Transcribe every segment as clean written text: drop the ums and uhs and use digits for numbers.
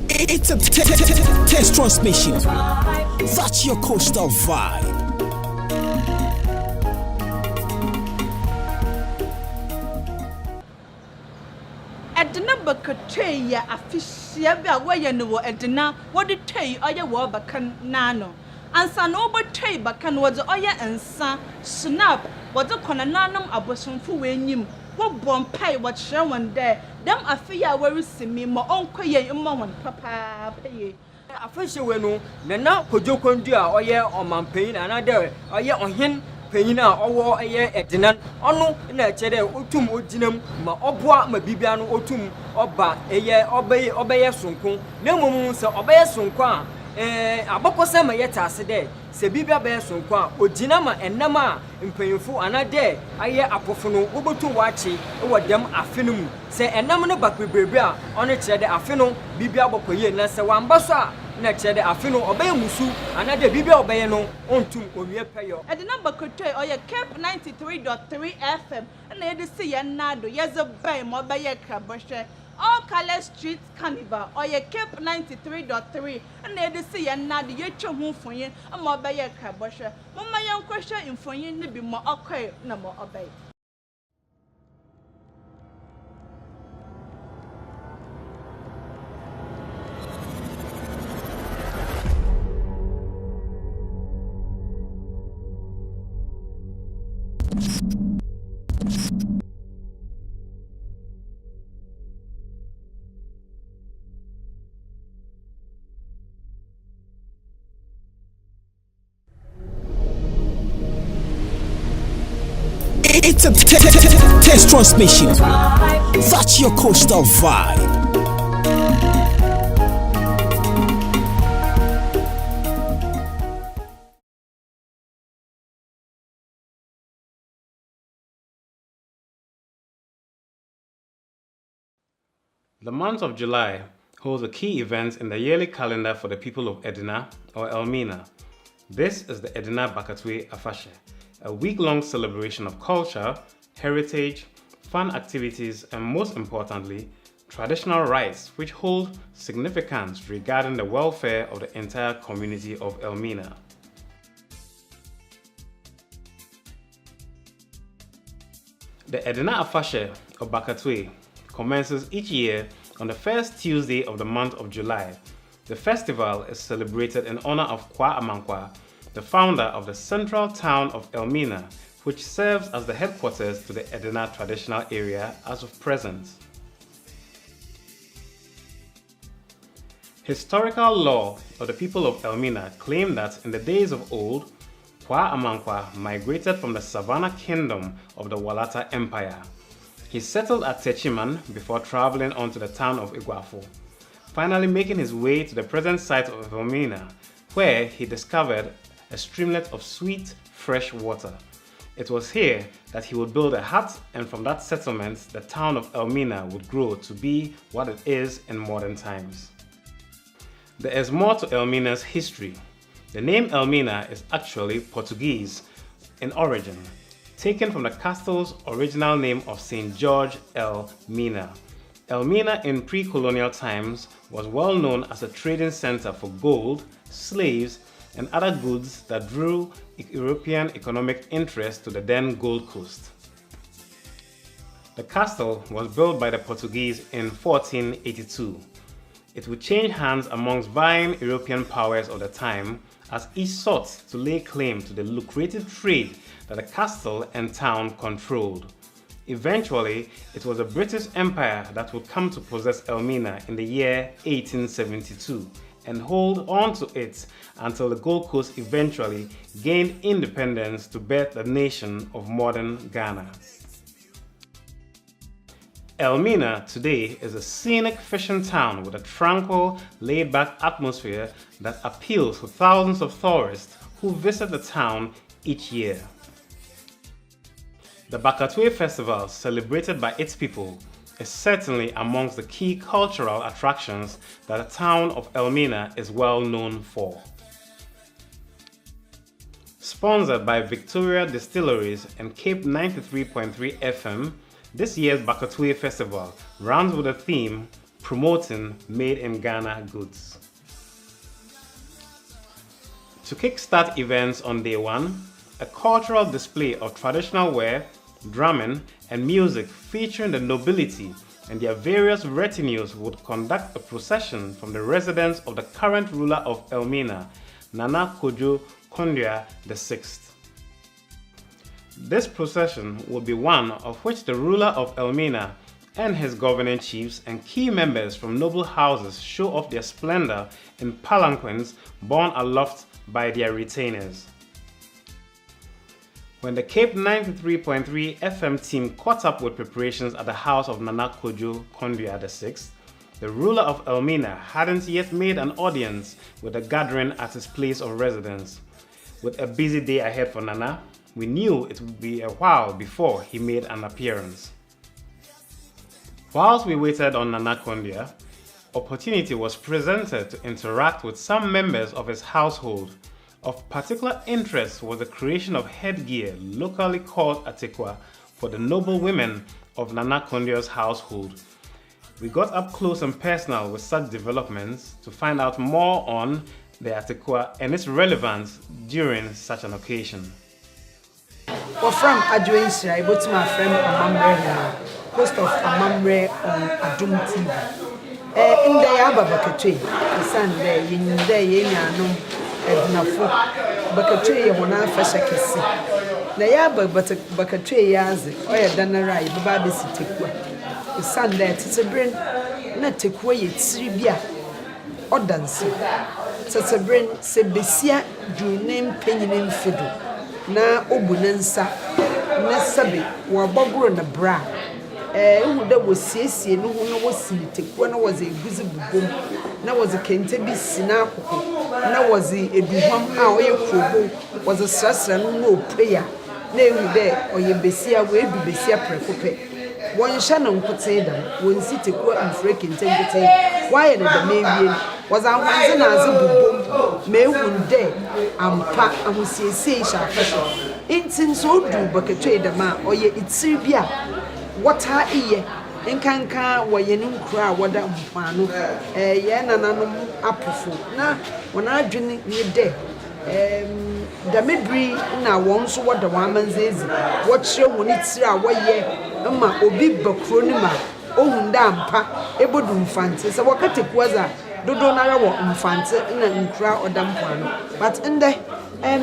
It's a test transmission. That's your coastal vibe. Edina Afahye afishia bi awoye no wo Edina wodi tei oye wo bakan nano ansa no bo tei bakan wodi oye ensa snap wodi kona nanom abosomfo wenyim wo bompai wo kire won de dem Afahye a warisimi mo onkoye immo won papa paye Afahye we no na kojokondu a oye omanpanyin anade oye ohen panyin a owo eye Edina onu na chere otum oginam ma oboa ma bibia no otum oba eye obeye sonko na momum se obeye sonko a abokose ma yeta ase de se bibia be sonko a ogina ma enam a mpanyinfo anade aye apofo no wobotu wachi wo dem afe no mu se enam no bakbebrebe a onu chere de afe no bibia bokoye na se wamba so a na chere de afe no obeye musu anade bibia obeye no ontum onwie peyo Edina Afahye oye Cape 93.3 FM na yedi si ye nado yeze bay mo obeye kraboshe All Color Street Carnival oye Cape 93.3 na yedi si ye nado ye twa hu fonye mo obeye kraboshe mo ma ye nkwhwe mfonye ne bi mo okoy na mo obeye It's a test transmission. That's your coastal vibe. The month of July holds a key event in the yearly calendar for the people of Edina or Elmina. This is the Edina Afahye, a week-long celebration of culture, heritage, fun activities, and most importantly, traditional rites which hold significance regarding the welfare of the entire community of Elmina. The Edina Afahye or Bakatwe commences each year on the first Tuesday of the month of July. The festival is celebrated in honor of Kwa Amankwa, the founder of the central town of Elmina, which serves as the headquarters to the Edina traditional area as of present. Historical lore of the people of Elmina claim that in the days of old, Kwa Amankwa migrated from the Savannah Kingdom of the Walata Empire. He settled at Techiman before traveling on to the town of Iguafo, finally making his way to the present site of Elmina, where he discovered a streamlet of sweet, fresh water. It was here that he would build a hut, and from that settlement, the town of Elmina would grow to be what it is in modern times. There is more to Elmina's history. The name Elmina is actually Portuguese in origin, taken from the castle's original name of St. George Elmina. Elmina in pre-colonial times was well known as a trading center for gold, slaves, and other goods that drew European economic interest to the then Gold Coast. The castle was built by the Portuguese in 1482. It would change hands amongst vying European powers of the time as each sought to lay claim to the lucrative trade that the castle and town controlled. Eventually, it was the British Empire that would come to possess Elmina in the year 1872 and hold on to it until the Gold Coast eventually gained independence to birth the nation of modern Ghana. Elmina today is a scenic fishing town with a tranquil, laid-back atmosphere that appeals to thousands of tourists who visit the town each year. The Bakatwe Festival, celebrated by its people, is certainly amongst the key cultural attractions that the town of Elmina is well known for. Sponsored by Victoria Distilleries and Cape 93.3 FM, this year's Bakatwe Festival runs with the theme promoting made in Ghana goods. To kickstart events on day one, a cultural display of traditional wear, drumming, and music featuring the nobility and their various retinues would conduct a procession from the residence of the current ruler of Elmina, Nana Kojo Kondua VI. This procession would be one of which the ruler of Elmina and his governing chiefs and key members from noble houses show off their splendor in palanquins borne aloft by their retainers. When the Cape 93.3 FM team caught up with preparations at the house of Nana Kojo Kondua VI, the ruler of Elmina hadn't yet made an audience with the gathering at his place of residence. With a busy day ahead for Nana, we knew it would be a while before he made an appearance. Whilst we waited on Nana Kondua, opportunity was presented to interact with some members of his household. Of particular interest was the creation of headgear locally called atekwa for the noble women of Nana Kondua's household. We got up close and personal with such developments to find out more on the atekwa and its relevance during such an occasion. We're from Adjoinsira, I to my friend Amamre here, host of Amamre on Adum TV. In the Ababakatri, the Sunday, in the Yenano, Edina Afahye, Bakatri, Mona Fashakisi. The Yaba Bakatri Yazi, or Danarai, Baby Sitikwa. The Sunday, it's a brain, not take away it's Ribia or dancing. Such a brain, Sebesia, do name penny name fiddle. Na obunensa na sabe wa bogoro na bra ehu da wosiesie no ho no wosilitekuwa na woze eguzi bubom na woze kente bi sina akoko na woze eduhwam a oye krobo woze srasra no no prayer na ehu de oye besia we edu besia prekope won hya na nkote dam won sitekuwa mfre kente nkete waye na da mewie woze ahwanze na aze bubom mehunde ampa ahusiesie sha fashion intin so du bakatwe dama oye itsiribia wata iye nkanka woye nkura woda mpano ye nananom apofo na wona adwene ni de damebri na won so woda wamanzezi wo kire woni tiri a woye ma obi bakro ni ma ohunda ampa ebodu mfante se wakatekwaza dodo nara wo mfante na nkura odampano but inde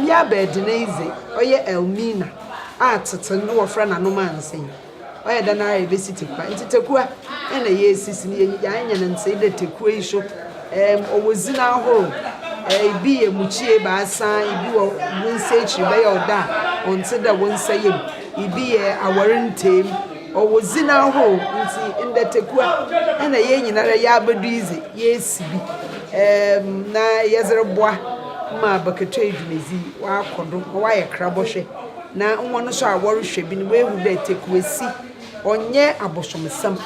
ya Edina ize oye Elmina atete no wo fra na no mansen oye da nara ebesiti kwa ntitekua na yesisi ni yanya na nse de tekua isho owozi na ahoro ibi emuchie ba asan ibi wo nse echi be ya oda onse da wonse yem ibi awarentem owozi na ahoro nti inde tekua na yenyinara ya abedu ize yesibi na yezereboa ma bakatwa edumezi wa akodo wa ye krabohwe na nwono so aworehwe bi ni we hu de tekuesi onye abosomsam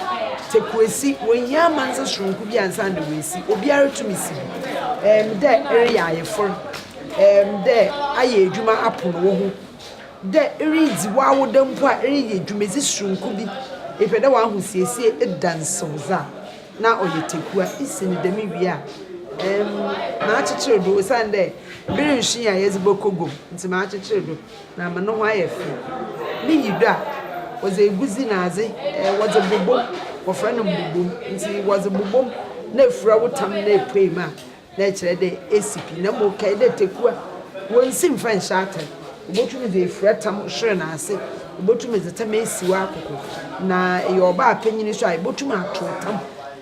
tekuesi wonya manze sronku bi ansan de wesi obiara tumisi de area ayefor de aye edwuma apono wo ho de ridi wa wodampo a eri edwumezi sronku bi efede wa ahosiesie edansoza na oye tekua isini demi wi a na achịchịrị do sande biri nshi ya ezigbo kogo nti ma achịchịrị do na ma no ho ayefe ni yido a woze eguzi na aze woze bobom wofra no bobom nti woze bobom na efura wotam na epui ma na ekire de esipi na mo kai de tekua wonsi mfa nshata obotumi de efura tam hwere na ase obotumi de tam esiwa akoko na yoba apanyini so ai obotumi ato tam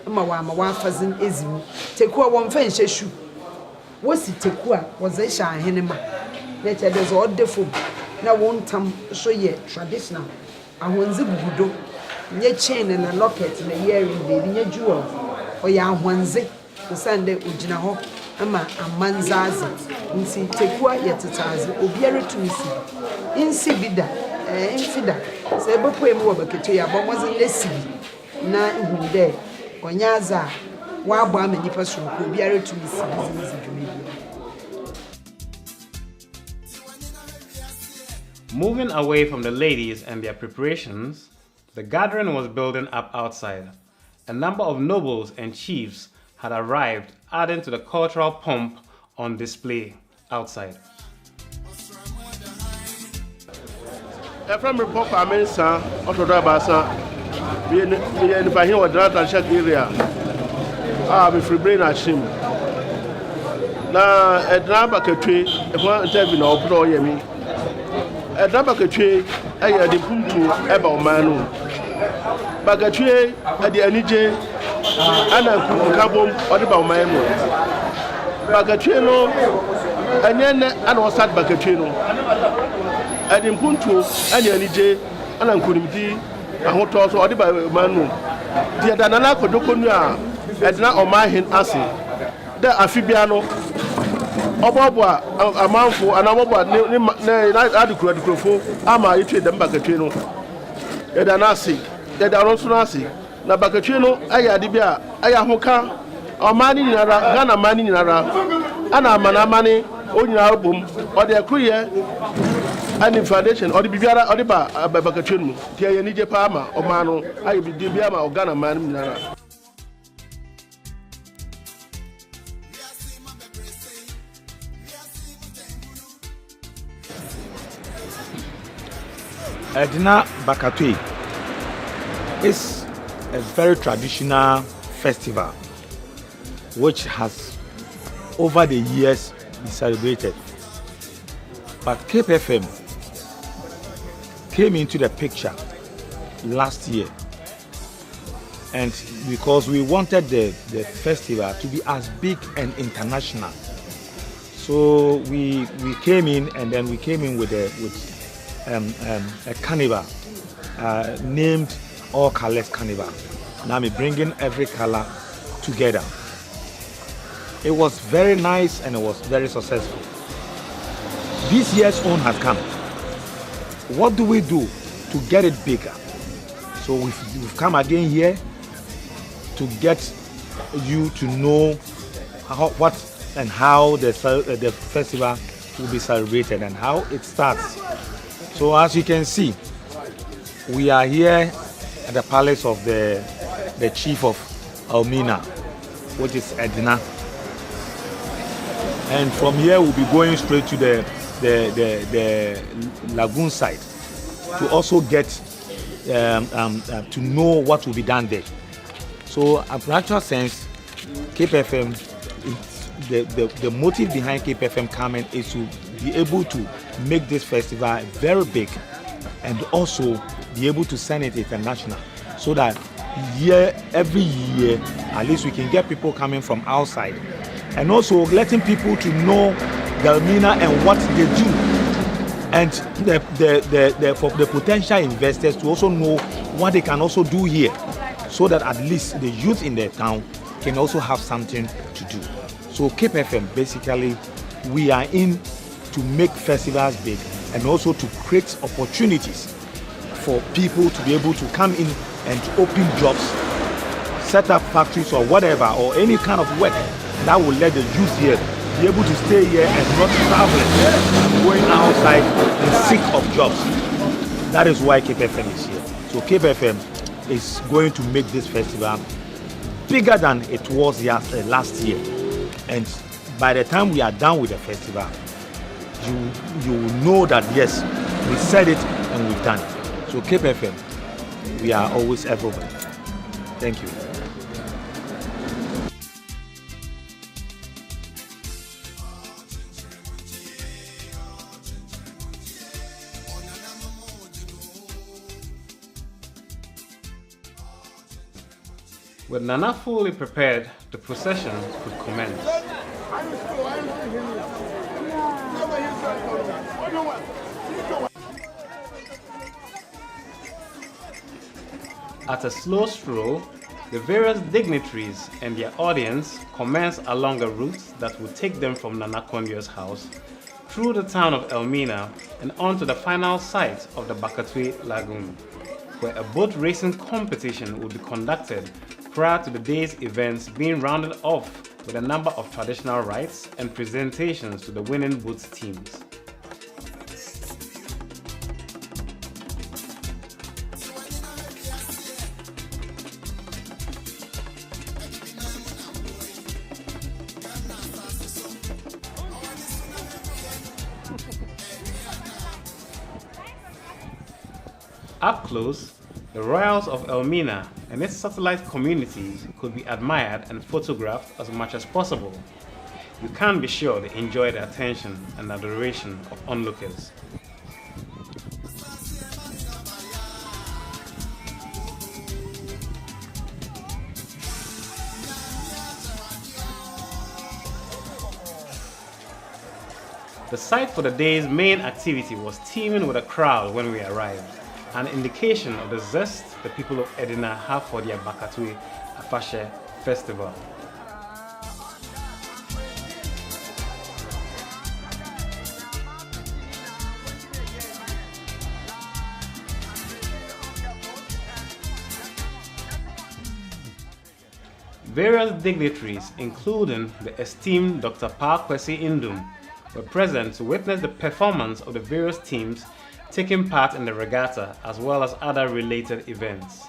ama wa fazin ezimu tekua won fa nheshu wosi tekua woze hya ahene ma na che de zo odefo na won tam so ye traditional ahonze bugudo nye chain na locket na earring de nye jewel oya ahonze sande ojina ho ama amanzaze nti tekua yetetaze obiare tumisi insi bida infida se bopo emu wo baketo ya bomoze lesibi na ihunde onyaza wa agba ma nipa sonko biara tumisi bizi dwumedi. Moving away from the ladies and their preparations, the gathering was building up outside. a number of nobles and chiefs had arrived, adding to the cultural pomp on display outside. From report Mensa, Autodabasa, we in the Dratan area. Be free brain at him. Now, at Nabakatri, if one interview or pro yemi. At Nabakatri, I had the Puntu about Manu. Bakatri at the NJ, and I could come or about Manu. Bakatrino, and then I was at Bakatrino. And in Puntu, and NJ, and I couldn't be a hotel or the Manu. The Danana Kodokunya, Edina Afahye Asi. The Afibiano, Obaba, a manful, and Obaba, Adukrofo, Ama, you trade them Bakatrino. Edanasi, Edaronsunasi, Nabakatrino, Ayadibia, Ayahoka, or Mani Nara, Ghana Mani Nara, Anna Manamani, Onya album, or the Akuya. And in foundation, or the Bibiara, or the Babakatrino, Tianija Palma, or Mano, I be Dibiama, or Ghana Man. Edina Afahye is a very traditional festival which has over the years been celebrated. But Cape FM came into the picture last year, and because we wanted the festival to be as big and international, so we came in, and then we came in with a carnival named All Colors Carnival. Now we're bringing every color together. It was very nice and it was very successful. This year's own has come. What do we do to get it bigger? So we've come again here to get you to know what and how the festival will be celebrated and how it starts. So as you can see, we are here at the palace of the chief of Elmina, which is Edina. And from here we'll be going straight to the lagoon side to also get to know what will be done there. So in practical sense, Cape FM, the motive behind Cape FM coming is to be able to make this festival very big and also be able to send it international, so that every year at least we can get people coming from outside, and also letting people to know Elmina and what they do, and for the potential investors to also know what they can also do here, so that at least the youth in the town can also have something to do. So Cape FM, basically, we are in to make festivals big and also to create opportunities for people to be able to come in and to open jobs, set up factories or whatever, or any kind of work that will let the youth here be able to stay here and not traveling, going outside in seek of jobs. That is why Cape FM is here. So Cape FM is going to make this festival bigger than it was last year. And by the time we are done with the festival, you will know that yes, we said it and we've done it. So Cape FM, we are always everywhere. Thank you. With Nana fully prepared, the procession could commence. At a slow stroll, the various dignitaries and their audience commence along a route that will take them from Nana Kondio's house, through the town of Elmina, and on to the final site of the Bakatue Lagoon, where a boat racing competition will be conducted prior to the day's events being rounded off with a number of traditional rites and presentations to the winning boat teams. Up close, the royals of Elmina and its satellite communities could be admired and photographed as much as possible. You can be sure they enjoy the attention and adoration of onlookers. The site for the day's main activity was teeming with a crowd when we arrived, an indication of the zest the people of Edina have for their Edina Afahye festival. Various dignitaries, including the esteemed Dr. Kwesi Indum, were present to witness the performance of the various teams taking part in the regatta as well as other related events.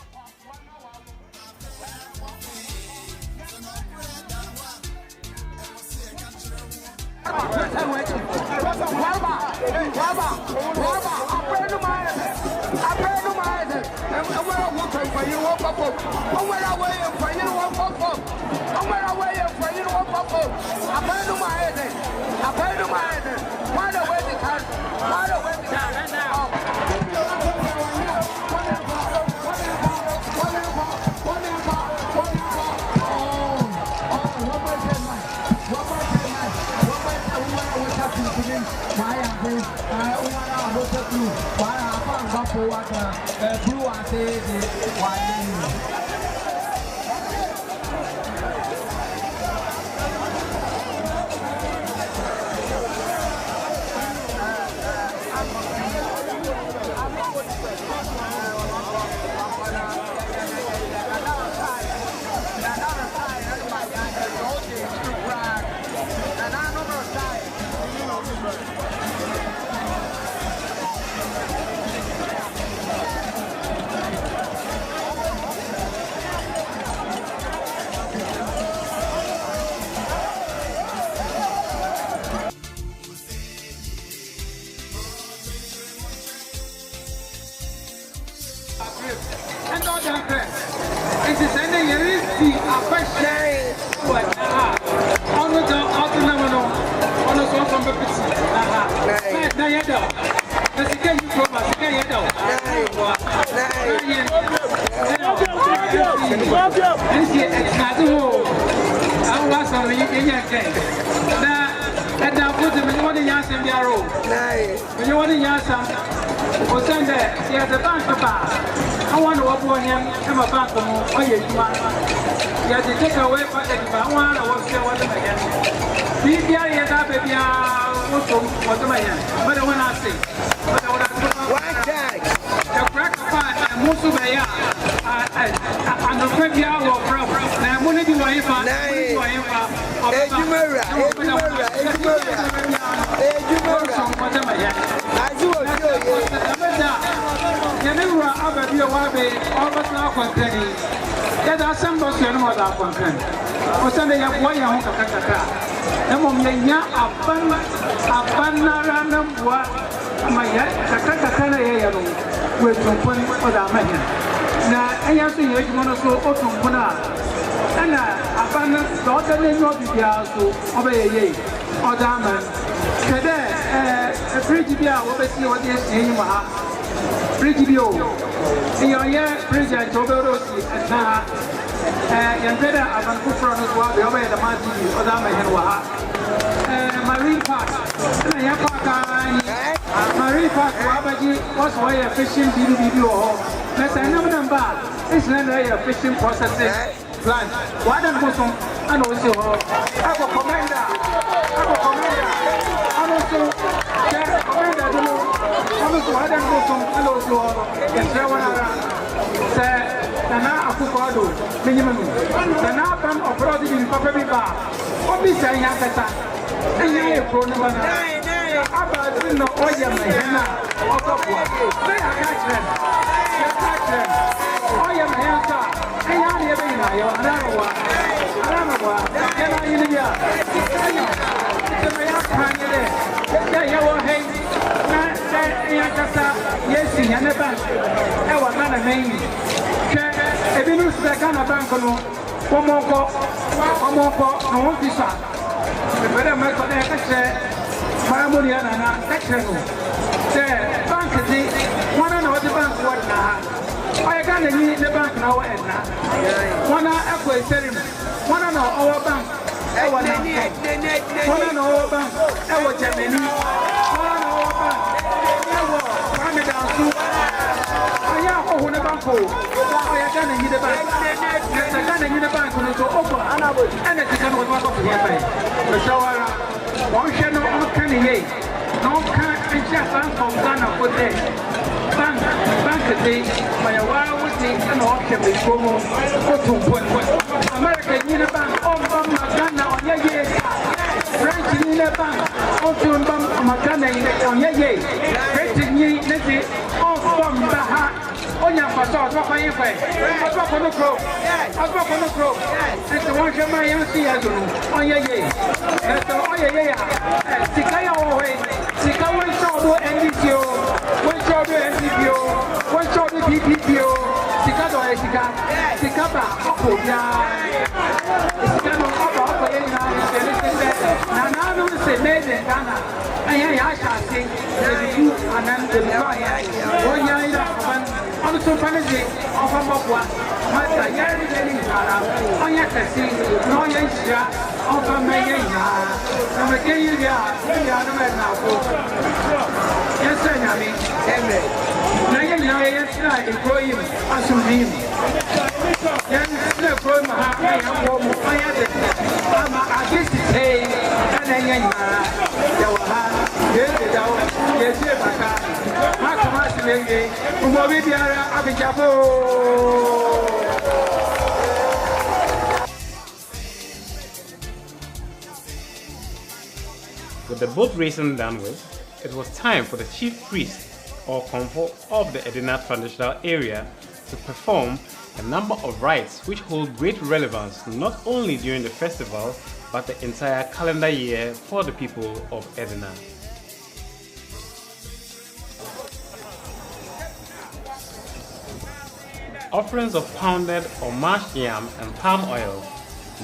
Fishing processing plant. Why don't go some and also have a commander. And also commander also I don't go some and also say Nana Akufado minimum. Nana come abroad in Papa Bar. What is saying after and you are pro no about no oil my they are catching. I am here. Yes, Ghana main. Ebinus the Ghana Bank no. Omoko, no visa. The better make a family and an action. The bank is one of the bank what now. I can't need the bank now and now. One hour selling. One of our bank. One of our bank. Our Germany. One of our bank. Our family down. I am on the bank. I can't need the bank. I can't need the bank to open. And it's a lot of here. The shower. One channel on Kanye. No can't just from Ghana for day. Bank today, my wild and auction with promo. American Unibank, on Ghana on Yay. French Unibank, on Ghana on Yay. French Unity, on Baha. On your facade, what I am drop on the crow. I drop on the crow. It's the one my MC on Yay. That's all Yay. Sikaya away. Sikawa show NDTO. One show the NDTO. One show the PPTO. Sikado Sika. Sikaba. Okoya. Sikado Okoya. Nana will say made in Ghana. I shall say that you and then the lawyer. On the company of a mobile, Mata Yari Delina, on your taxi, no Yasia, of a Mayana, and again you are now. Yes, I mean, Nayana, employ him, assume him. Yes, the problem I am home, I had this day, and With the boat racing done with, it was time for the chief priest or comfort of the Edina traditional area to perform a number of rites which hold great relevance not only during the festival but the entire calendar year for the people of Edina. Offerings of pounded or mashed yam and palm oil,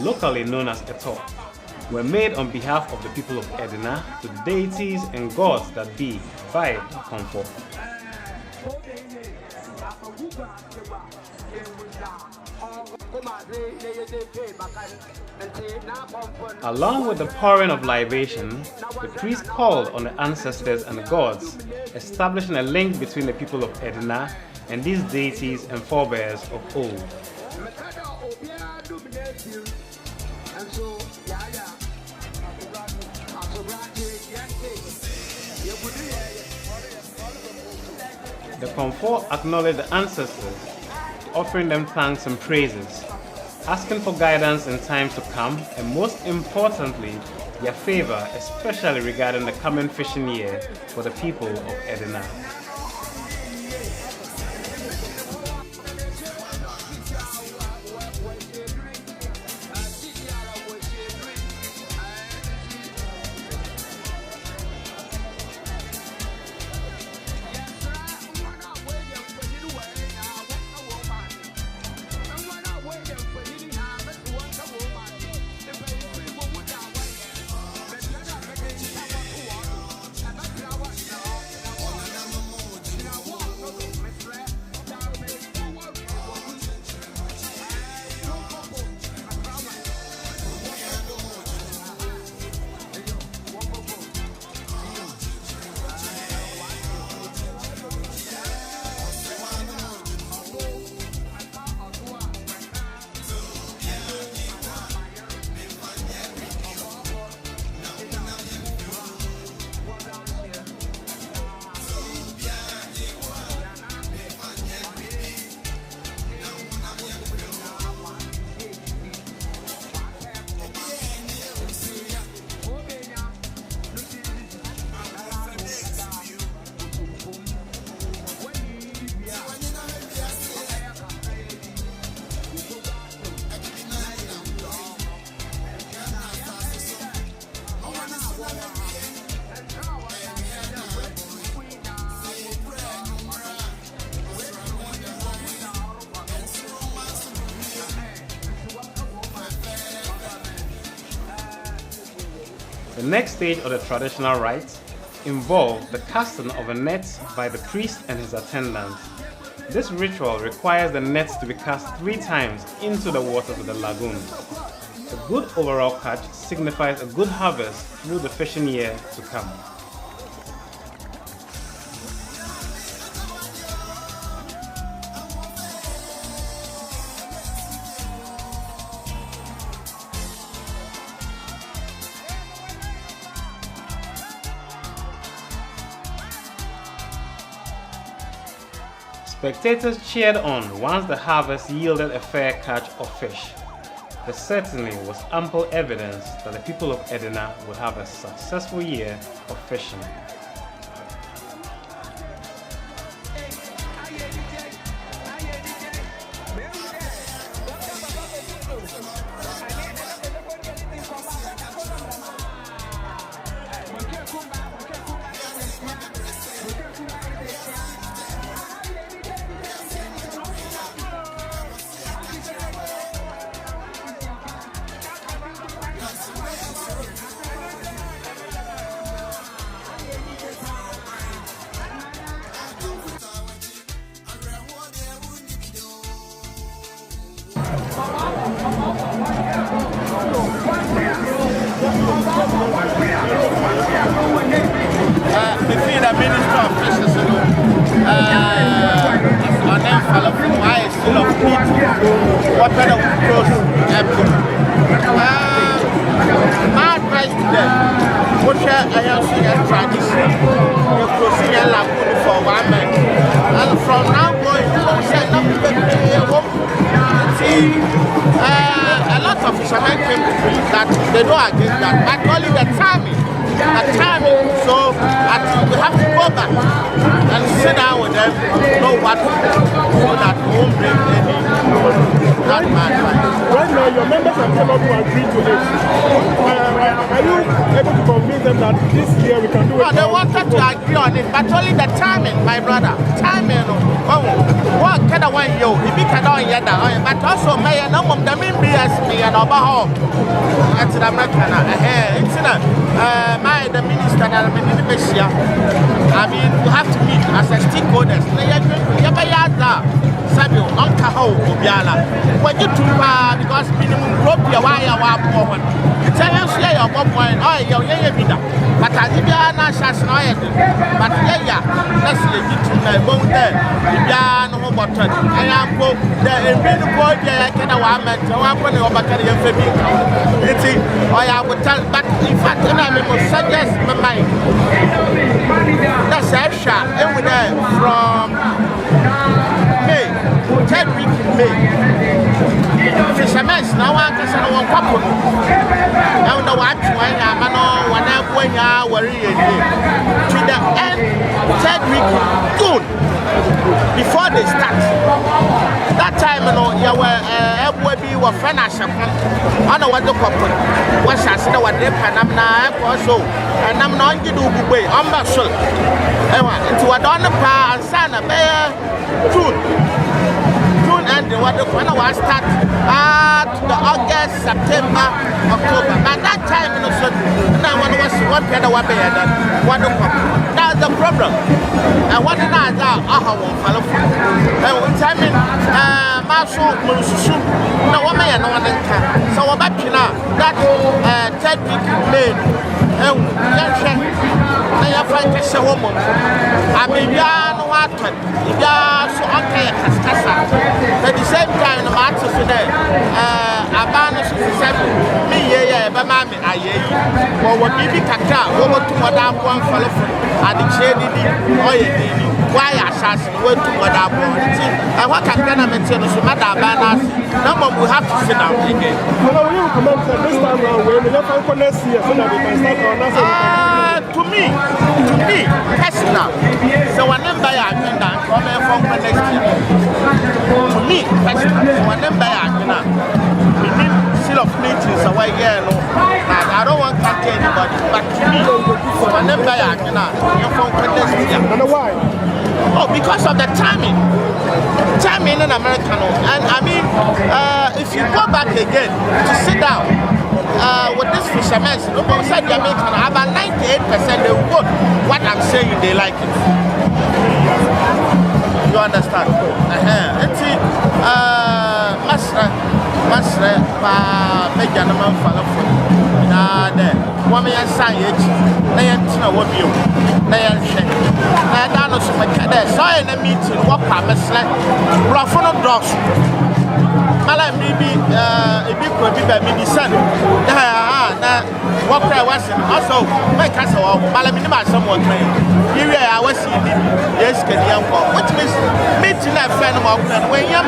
locally known as eto, were made on behalf of the people of Edina to the deities and gods that be by comfort. Along with the pouring of libation, the priest called on the ancestors and the gods, establishing a link between the people of Edina and these deities and forebears of old. The comfort acknowledged the ancestors, offering them thanks and praises, asking for guidance in times to come, and most importantly, their favor, especially regarding the coming fishing year for the people of Edina. The next stage of the traditional rites involved the casting of a net by the priest and his attendants. This ritual requires the nets to be cast 3 times into the waters of the lagoon. A good overall catch signifies a good harvest through the fishing year to come. Spectators cheered on once the harvest yielded a fair catch of fish. There certainly was ample evidence that the people of Edina would have a successful year of fishing. Between the Minister of Fishes and on them follow from my still of meat, what kind of clothes my advice to them, what shall I have seen a tradition, the procedure lagoon for 1 man, and from now going to send up a lot of fishermen came to me that they don't agree that, but only the timing. So we have to go back and sit down with them, know what to do, so that we won't bring any that bad. Right now, your members have come up to agree to this. Are you able to convince them that this year we can do it? No, they wanted to agree on it, but only the timing, my brother. Timing, what kind of one you, if you cannot hear that, but also, may I know the main BS me and over home. That's the American. The minister and the minister, I mean, you have to meet as a stakeholders. Sabio, Uncle Ho, Obiala. When you took because minimum broke your wire, woman. Tell us, yeah, your point, oh, your young but I did not shas noise. But yeah, let's let you to my bone there. No more button. I am both the boy, I can have met to one point over carrying Fabi. It's it, or I would tell, but in fact, I will suggest my mind. That's a shot, and we're there from May, 10 weeks in May. Fishermen now want to send one couple. I don't know what I'm on when I'm going out to the end, 3rd week June, before they start. That time, you were finished. I know what the couple was. I said, what they pan up now, also, and I'm not going to do away. I'm not sure. Into a donor pa and son, a bear, June. And what the when I start to August, September, October. By that time, now when was one kind of water, what the problem. That's the problem. And what did I do? I won't follow. And one time, Marshall, Musu, no one may know one can. So I'm back now. That 3rd week May. And I have find a woman. I mean, what? If you are so okay, at the same time, the matter today, a banner me, but mammy, I hear or what baby Kaka, over to Madame one fellow, and the shady oil. Why assassin went to Madame one? And what can I mention to Madame Banas? Number we have to sit down again. Well, we will comment this time around when we have to next year so that we can start our national. To me, personal. So whenever I can come from the next year. To me, personal. So whenever I can, we need seal of meetings away here. I don't want to catch anybody, but to me, whenever I can, you're from the next year. And why? Oh, because of the timing. Timing in American. And I mean, if you go back again to sit down, with this fishermen, said they make about 98% they would what I'm saying, they like it. You understand? Masra, make a man follow for woman and sign it. They ain't what you. They ain't shit. I don't know some cadets. So in a meeting, what promise like Raffon of dogs. Mala maybe if you could be by me, son. What I was also my castle, Malamina, someone playing. Here I was seeing yes, can young which means meeting that friend of mine when you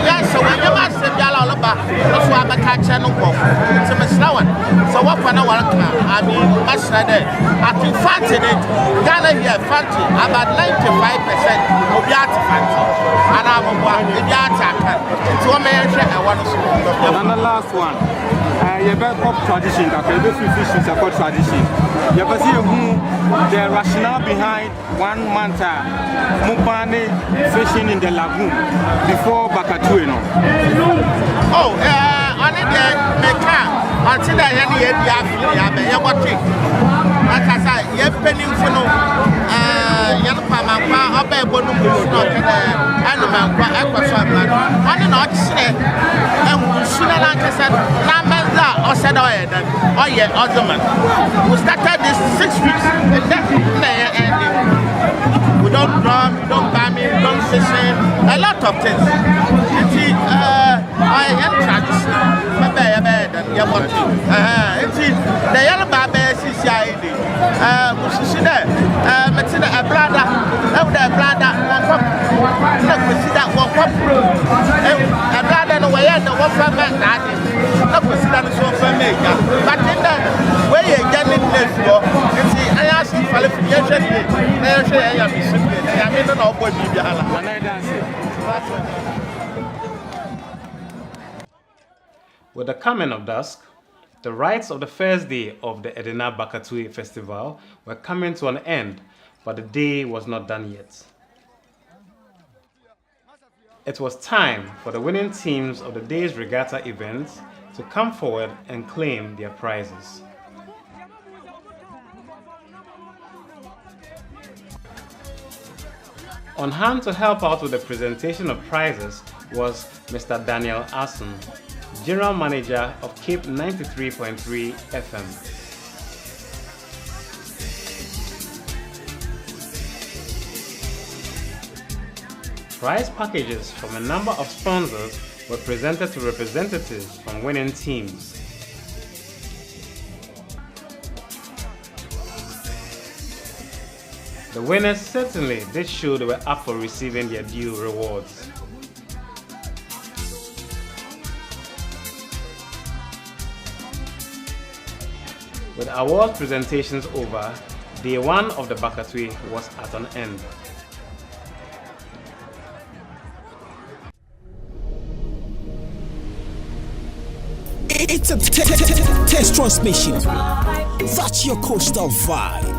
yes, so when you must have yellow about that's why I'm a catcher no walk. It's a slow one. So what can I work? I mean, that's not it. I think fancy it. Ghana here, fancy about 95% of the artifact. And I'm a one, the attack. It's one man, I want to see. And the last one. You better pop tradition, that you do fish is a good tradition. You better see the rationale behind 1 month Mupane fishing in the lagoon before Bakatue. Oh, on it, Meka, until I had the idea of the like I said, you're penning for no Yanpama, up a bonum, not animal, aquaswam, on an odd snake, and sooner like I said, Namanda or said, oh, yeah, other man. We started this 6 weeks, and that's ending. We don't drum, we don't buy me, we don't fishing, a lot of things. I am traditional, my bed, and your body. The yellow baby is Matina, a brother, a brother, one cup, a brother, no way, no one for my daddy, not consider so for me. But in that way, you're getting this for I asked you for I don't know what With the coming of dusk, the rites of the first day of the Edina Bakatue festival were coming to an end, but the day was not done yet. It was time for the winning teams of the day's regatta events to come forward and claim their prizes. On hand to help out with the presentation of prizes was Mr. Daniel Assen, General Manager of Cape 93.3 FM. Prize packages from a number of sponsors were presented to representatives from winning teams. The winners certainly did show they were up for receiving their due rewards. With award presentations over, day one of the Bakatue was at an end. It's a test transmission. That's your coastal vibe.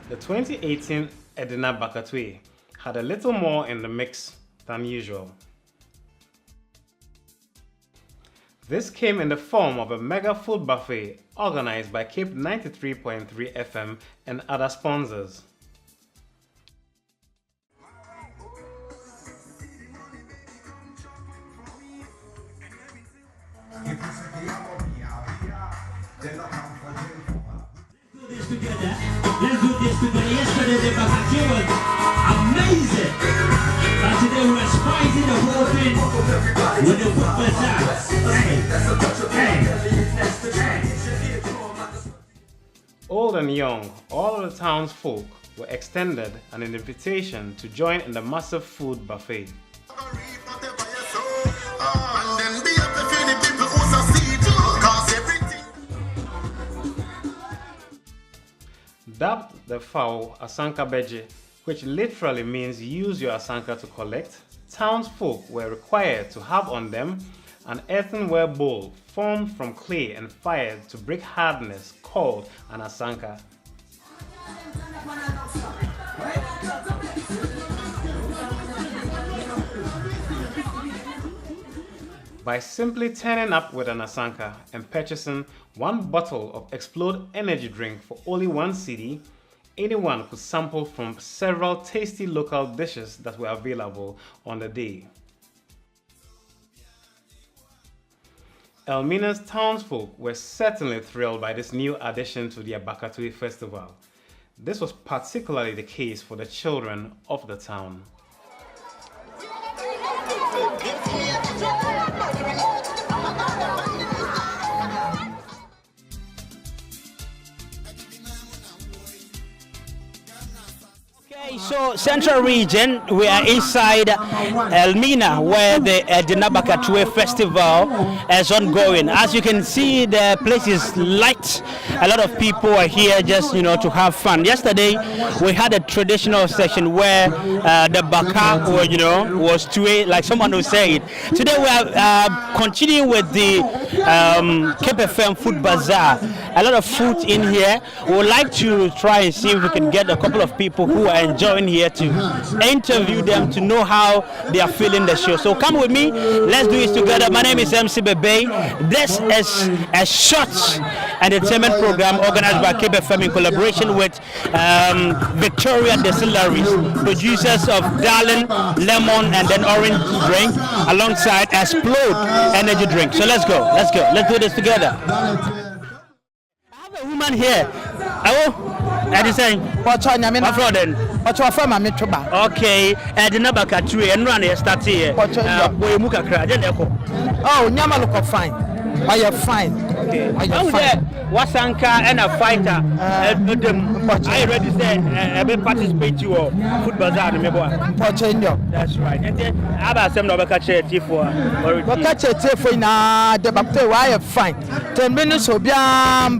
The 2018 Edina Bakatue had a little more in the mix than usual. This came in the form of a mega food buffet organized by Cape 93.3 FM and other sponsors. Let's do this together. Yesterday the Bakatue was amazing. But today we're spicing the whole thing with the foot bazaar. Old and young, all of the townsfolk were extended an invitation to join in the massive food buffet. Dubbed the fowl Asanka Beje, which literally means use your asanka to collect, townsfolk were required to have on them an earthenware bowl formed from clay and fired to break hardness called an asanka. By simply turning up with an asanka and purchasing one bottle of Explode energy drink for only 1 cedi, anyone could sample from several tasty local dishes that were available on the day. Elmina's townsfolk were certainly thrilled by this new addition to the Bakatui festival. This was particularly the case for the children of the town. So Central Region, we are inside Elmina where the Edina Afahye Festival is ongoing. As you can see, the place is light. A lot of people are here just, to have fun. Yesterday, we had a traditional session where the baka, was tue, like someone who said. Today we are continuing with the KPFM Food Bazaar. A lot of food in here. We would like to try and see if we can get a couple of people who are enjoying here to interview them to know how they are feeling the show. So come with me, let's do it together. My name is MC Bebe. This is a short entertainment program organized by KPFM in collaboration with Victoria Distilleries, producers of Darling Lemon and then Orange drink, alongside Explode energy drink. So let's go, let's do this together. I have a woman here. What is saying? What's your name? What's your firm? Okay, Edina Afahye and run here start here. Oh, Nyama look fine. Are you fine? Okay. Are you fine? What's anchor and a fighter? I already said I will participate to food bazaar. That's right. And then I have some other catch it for. Catch it for now. The bacteria why fine. 10 minutes of bra.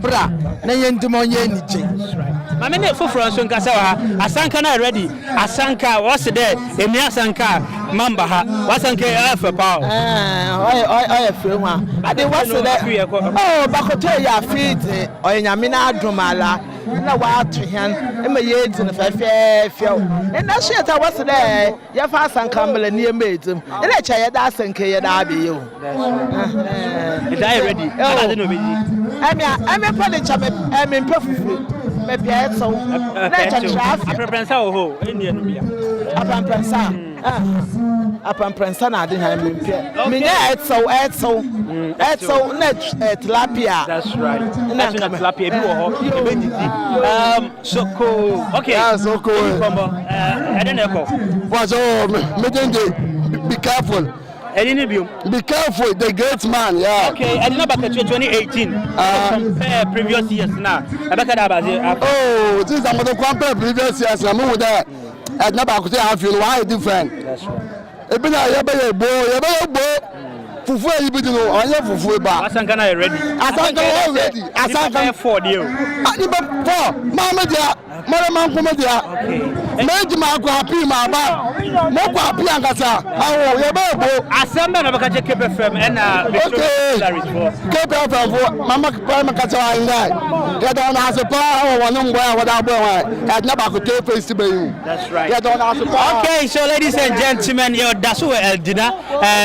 That's right. I mean, for Franson Casawa, Asanka not ready. Asanka, what's there? Emi Asanka, Mamba, what's Anka for power? I feel one. I did what's there? Oh, Bakotoya feed or Yamina Dromala. No, what to him, and my years in the fair. And that's it, I was there. Your fast and Campbell near maid. And I tell you that's and Kay and I be you. Is I ready? I'm a police, I'm in perfect. Maybe I so. Let's traffic. I prefer so. Indian. Upon Pransa. Upon Pransa, I didn't have him. So, tilapia. That's right. Tilapia. So cool. Okay. Yeah, so cool. I don't know. What's all? Be careful. Be careful, the great man, yeah. Okay, Edina Afahye 2018. Compare previous years now. Oh, this is another compare previous years. I'm with that. Edina Afahye have you why different. That's right. Ebina yabe boy. Fufu ibidi no, onye fufu ba. Asanka na ready. Asanka ready. Asanka for you. Adiba for mama dia. Mama kuma dia. Okay. Meji ma ko happy ma ba. Mo ko happy angasa. Awo yabe bo. Asamba na baka KPFM and Victoria for. KPFM for mama pa makata wa ngai. Ya don asopa awo wonu ngwa wada bo wa. Edina Afahye face be you. That's right. Ya don asopa. Okay, so ladies and gentlemen, yo dasu Edina.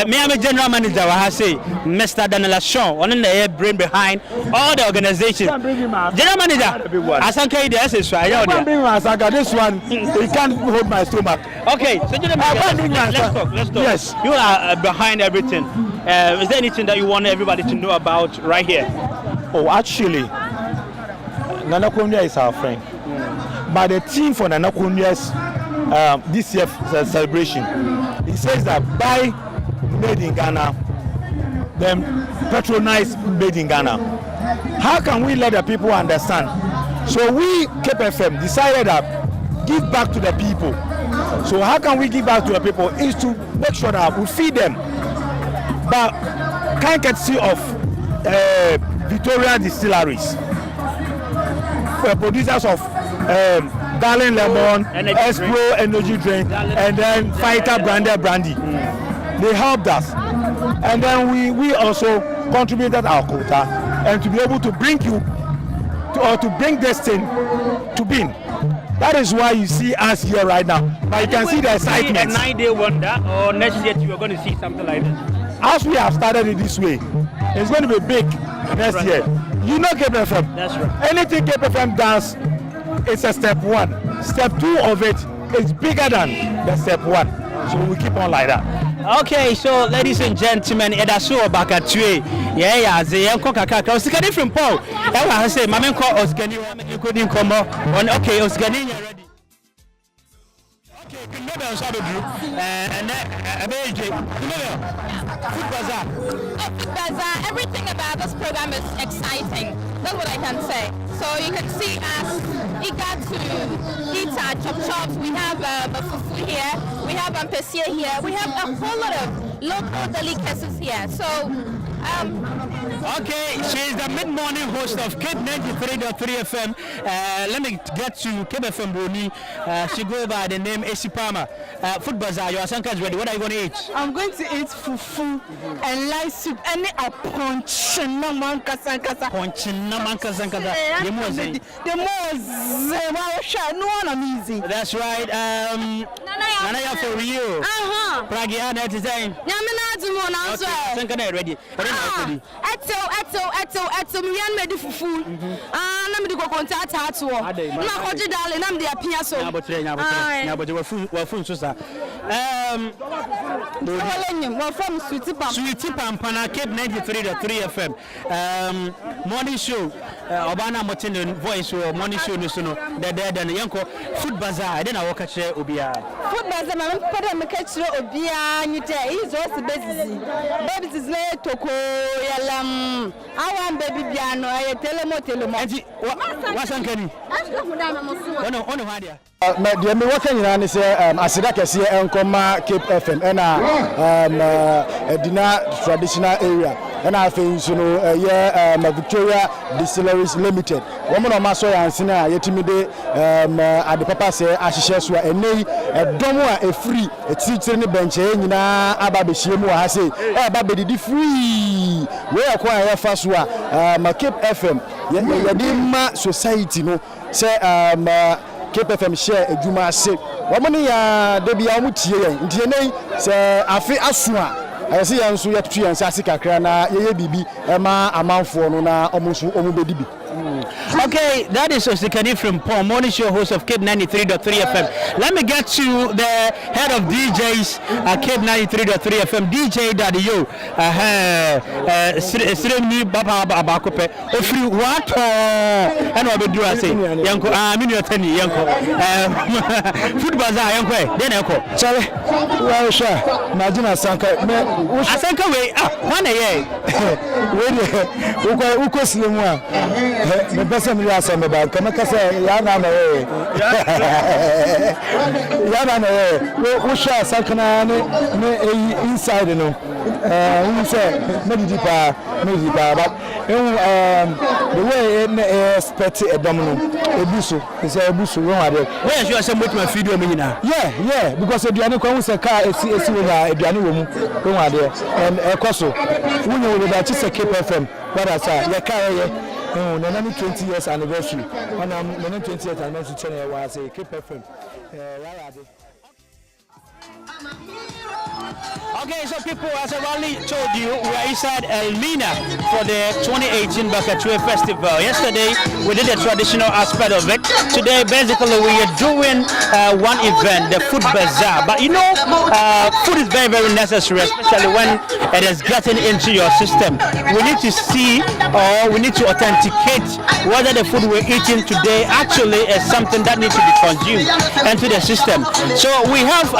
Me am a general manager. I say Mr. Daniel Shaw, one in the brain behind all the organizations. General Manager, Asanka, this one, he can't hold my stomach. Okay, so General Manager, let's talk. Yes. You are behind everything. Is there anything that you want everybody to know about right here? Oh, actually, Nana Konya is our friend. But the theme for Nana Konya's this year's celebration, it says that buy made in Ghana, then patronize made in Ghana. How can we let the people understand? So we, KPFM, decided that give back to the people. So how can we give back to the people? Is to make sure that we feed them. But can't get see of Victoria Distilleries. producers of Darling Lemon, Espro Energy Drink, and then Fighter Branded Brandy. They helped us, and then we also contributed our quota, and to be able to bring you to bring this thing to being. That is why you see us here right now. But you can see the excitement. A 9-day wonder, or next year you are going to see something like this. As we have started it this way, it's going to be big next year. You know KPFM. That's right. Anything KPFM does, it's a step 1. Step 2 of it is bigger than the step 1. So we keep on like that. Okay, so ladies and gentlemen, Edasu Obakatue, yeah, the Yanko Kaka, Oskani from Paul. I say, Mamenko Oskani, you couldn't come on. Okay, Oskani, you're ready. Okay, remember, and Food Bazaar. Bazaar, everything about this program is exciting. That's what I can say. So you can see us eager to eat our chop-chops. We have fufu here. We have ampesier here. We have a whole lot of local delicacies here. So, okay, she's the mid-morning host of Cape 93.3 FM. Let me get to Cape FM Bruni. She goes by the name Esipama. Food Bazaar, your Asanka is ready. What are you going to eat? I'm going to eat fufu and light soup. Any a punch naman kasankasa. Punch naman kasankasa. The more no one amazing. That's right. Nana for Rio. Pragiana design. Yamina Dumona as well. Asanka ready. Eto mian made fufu. Na me di ko contact atu. Na ko ji dale na me di apia so. Nya botre wa fun so sa. We're from Sweetie Pampana, Cape 93.3 FM. Morning show. Obana Motin voice or morning show no the dead and yanko Food Bazaar. I didn't walk at Obia. Food Bazaar, my father make Obia and you tell he's also busy. Baby is late to call yalam. I want baby piano. I tell him. What's Uncanny? On Hadia. The American United is Asida Kessie and Coma Cape FM and Edina traditional area. And I think Victoria Distilleries Limited. Woman of Maso and Sina Yetimide at the Papa say Ashisheswa and Nay a domo a free a teacher bench in Ababishimo has say Babadi free. We acquire Faswa Cape FM Yadima Society no say Cape FM share ejuma se womani ya de bia mutie ntie nei se afi asua ayesi ya nso ya tutu ya nsase kakra na yeye bibi ema amanfo no na omusu omubedibi. Okay, that is Osikani from Paul, morning show host of Cape 93.3 FM. Let me get to the head of DJs at Cape 93.3 FM, DJ Daddy Yo. Siremi Baba Abakope. Ofri what? And what do I say? Yanko, Minutani, Yanko. Food Bazaar, Yanko, then Yanko. Sorry, well, sure. Imagine Asanka way, one a year. Uko slimwa. Me pesa mi ya sema ba kama kasa yana na wewe yana na wewe wo sha sakana ne inside no we say me di pa but the way na expect edom no ebuso say ebuso won ade where you say make my video me nyina yeah because eduane kwa hu say car esi wo na eduane wo mu won ade ekoso wonye wo da chi say Cape FM brother sir ye car ye Nana 20 years anniversary. And I'm 20 years anniversary channel was a Cape FM. Okay, so people, as I already told you, we are inside Elmina for the 2018 Bakatue Festival. Yesterday, we did the traditional aspect of it. Today, basically, we are doing one event, the Food Bazaar. But you know, food is very, very necessary, especially when it is getting into your system. We need to see or we need to authenticate whether the food we're eating today actually is something that needs to be consumed into the system. So we have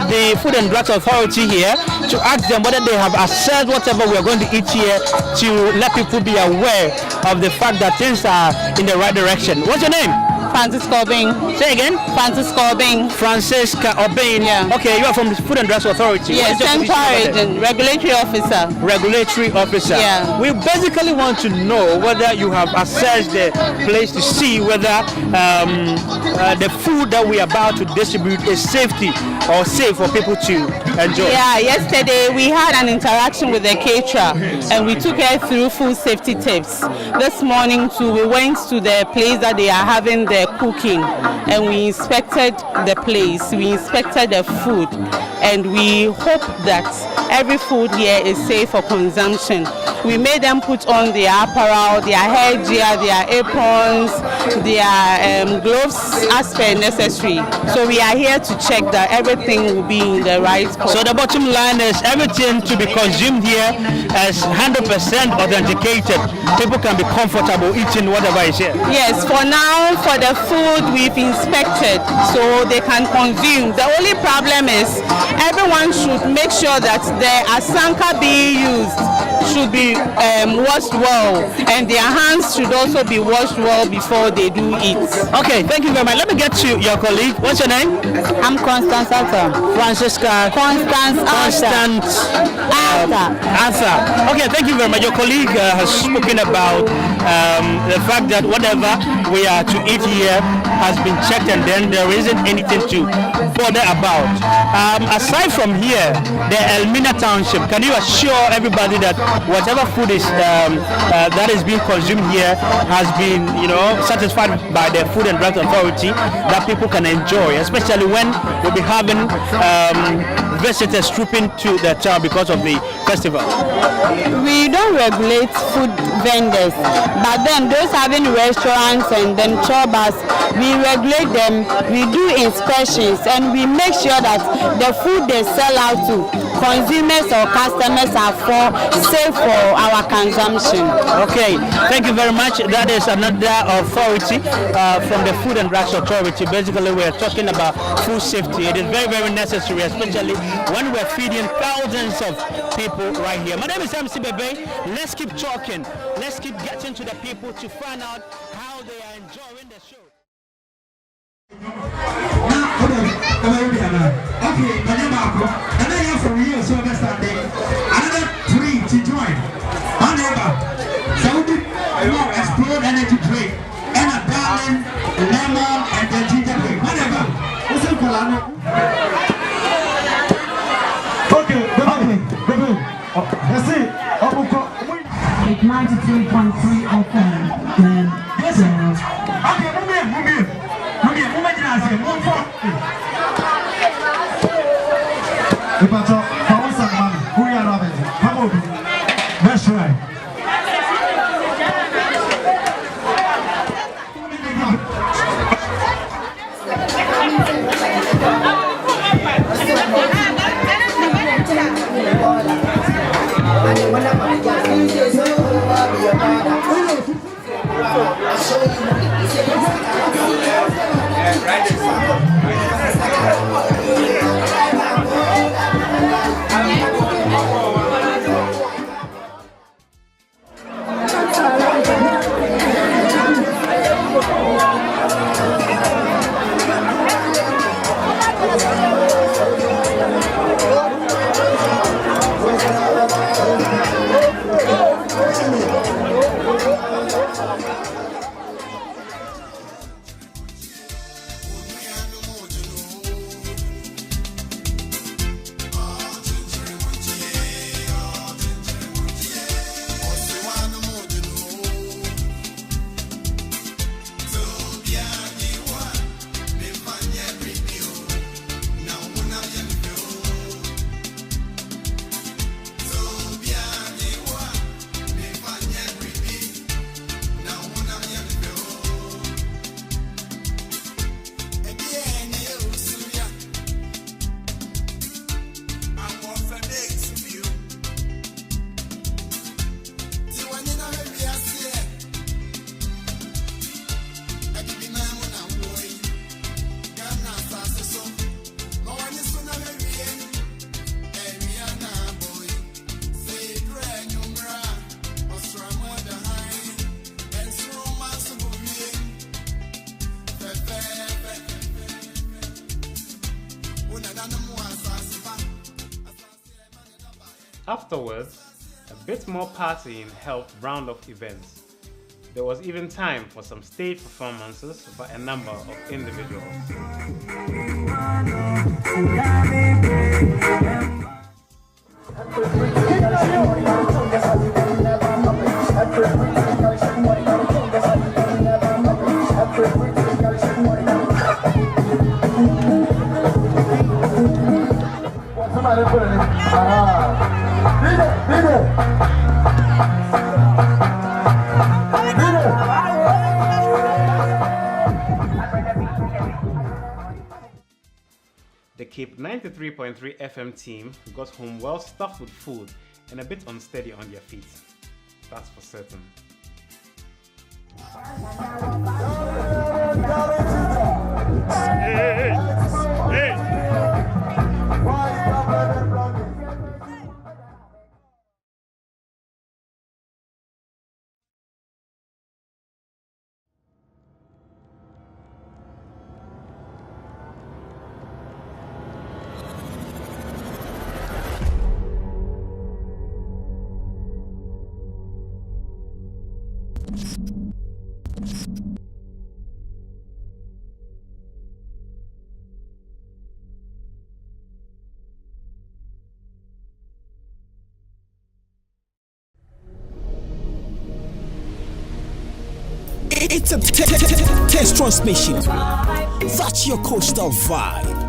the Food and Drugs Authority here to ask them whether they have assessed whatever we are going to eat here to let people be aware of the fact that things are in the right direction. What's your name? Francisca Obeng. Say again? Francisca Obeng. Francisca Obeng. Yeah. Okay, you are from the Food and Drugs Authority. Yes, Central Agent, Regulatory Officer. Regulatory Officer. Yeah. We basically want to know whether you have assessed the place to see whether the food that we are about to distribute is safe for people to enjoy. Yeah, yesterday we had an interaction with the caterer and we took her through food safety tips. This morning too, we went to the place that they are having the cooking and we inspected the place, we inspected the food, and we hope that every food here is safe for consumption. We made them put on their apparel, their headgear, their aprons, their gloves as per necessary. So we are here to check that everything will be in the right spot. So the bottom line is everything to be consumed here is 100% authenticated. People can be comfortable eating whatever is here. Yes, for now, for the food we've inspected, so they can consume. The only problem is everyone should make sure that the asanka being used should be washed well, and their hands should also be washed well before they do eat. Okay, thank you very much. Let me get to your colleague. What's your name? I'm Constance Arthur. Francisca. Constance Arthur. Okay, thank you very much. Your colleague has spoken about the fact that whatever we are to eat here has been checked and then there isn't anything to bother about. Aside from here, the Elmina Township, can you assure everybody that whatever food is that is being consumed here has been, satisfied by the Food and Drugs Authority that people can enjoy, especially when we'll be having visitors trooping to the town because of the festival? We don't regulate food vendors, but then those having restaurants and then chobas, we regulate them, we do inspections, and we make sure that the food they sell out to consumers or customers are safe for our consumption. Okay, thank you very much. That is another authority from the Food and Drugs Authority. Basically, we are talking about food safety. It is very, very necessary, especially when we're feeding thousands of people right here. My name is MC Bebe. Let's keep talking. Let's keep getting to the people to find out how they are enjoying the show. Okay, my name is and then you're from here, so understanding. Another 3 to join. My neighbor, Saudi, explode energy drink, and a darling, lemon, and the ginger drink. My neighbor, what's up, Colano? Okay, baby. Let's see. 93.3 FM. Yes, sir. Okay, move forward. That's right. Afterwards, a bit more partying helped round off events. There was even time for some stage performances by a number of individuals. The Cape 93.3 FM team got home well stuffed with food and a bit unsteady on their feet. That's for certain. It's a test transmission. That's your coastal vibe.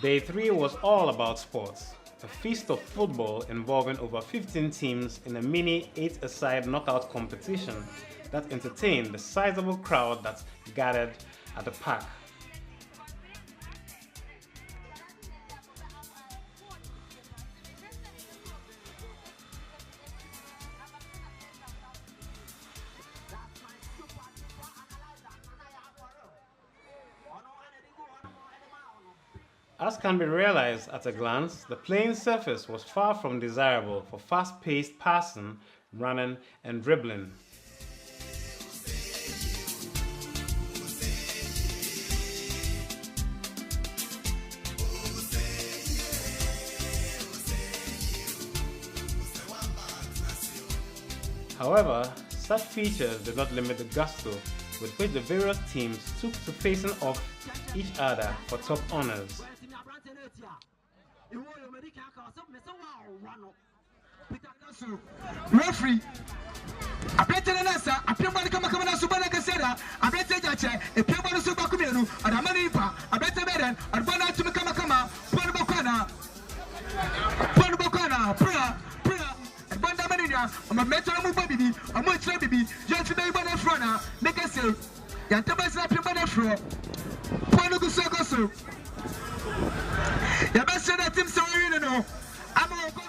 Day 3 was all about sports. A feast of football involving over 15 teams in a mini 8-a-side knockout competition that entertained the sizable crowd that gathered at the park. As can be realized at a glance, the playing surface was far from desirable for fast-paced passing, running, and dribbling. However, such features did not limit the gusto with which the various teams took to facing off each other for top honors. Referee, I bet you nasa, I pay money come na subana kasera, I bet you jache, a pay money suba kumenu, and a money pa, I bet you better, and one out to me kama, prayer, and one damania, I'm a metro baby, I'm a much baby, just to be one front, make us say, Yantabas up your mother fro, Ponugusogoso. You best say that team so you know. I'm all good.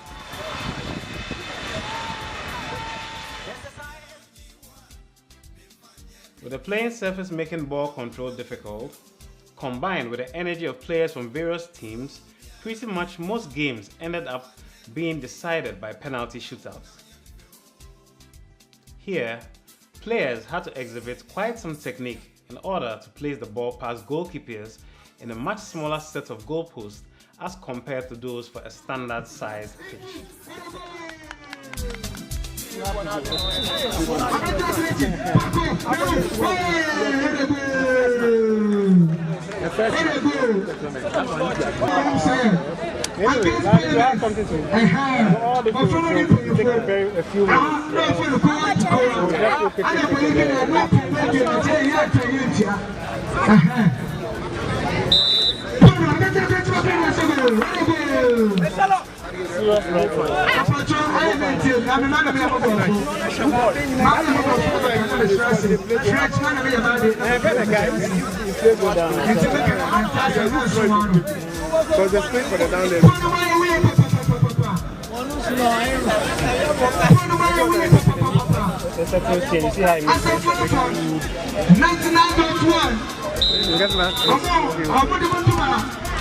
With the playing surface making ball control difficult, combined with the energy of players from various teams, pretty much most games ended up being decided by penalty shootouts. Here, players had to exhibit quite some technique in order to place the ball past goalkeepers in a much smaller set of goalposts as compared to those for a standard-sized pitch.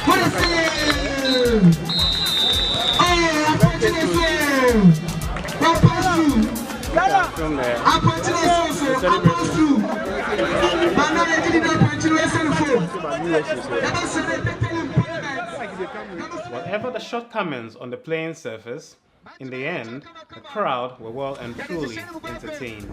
What a save! Oh, unfortunate save! What pass through? Unfortunate save, what pass through? But now they didn't have continuation for. Whatever the shortcomings on the playing surface, in the end, the crowd were well and truly entertained.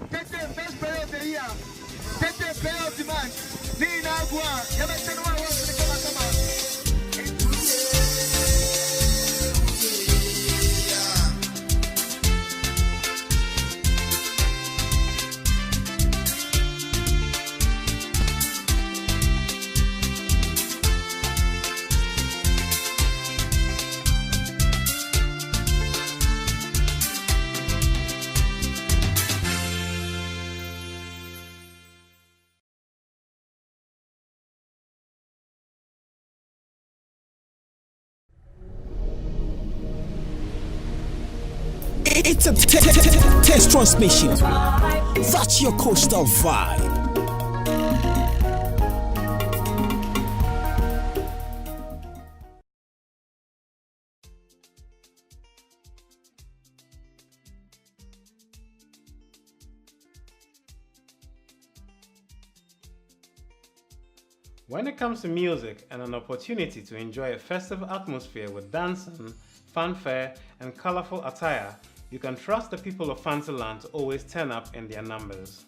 It's a test transmission. That's your coastal vibe. When it comes to music and an opportunity to enjoy a festive atmosphere with dancing, fanfare, and colorful attire, you can trust the people of Fantaland to always turn up in their numbers.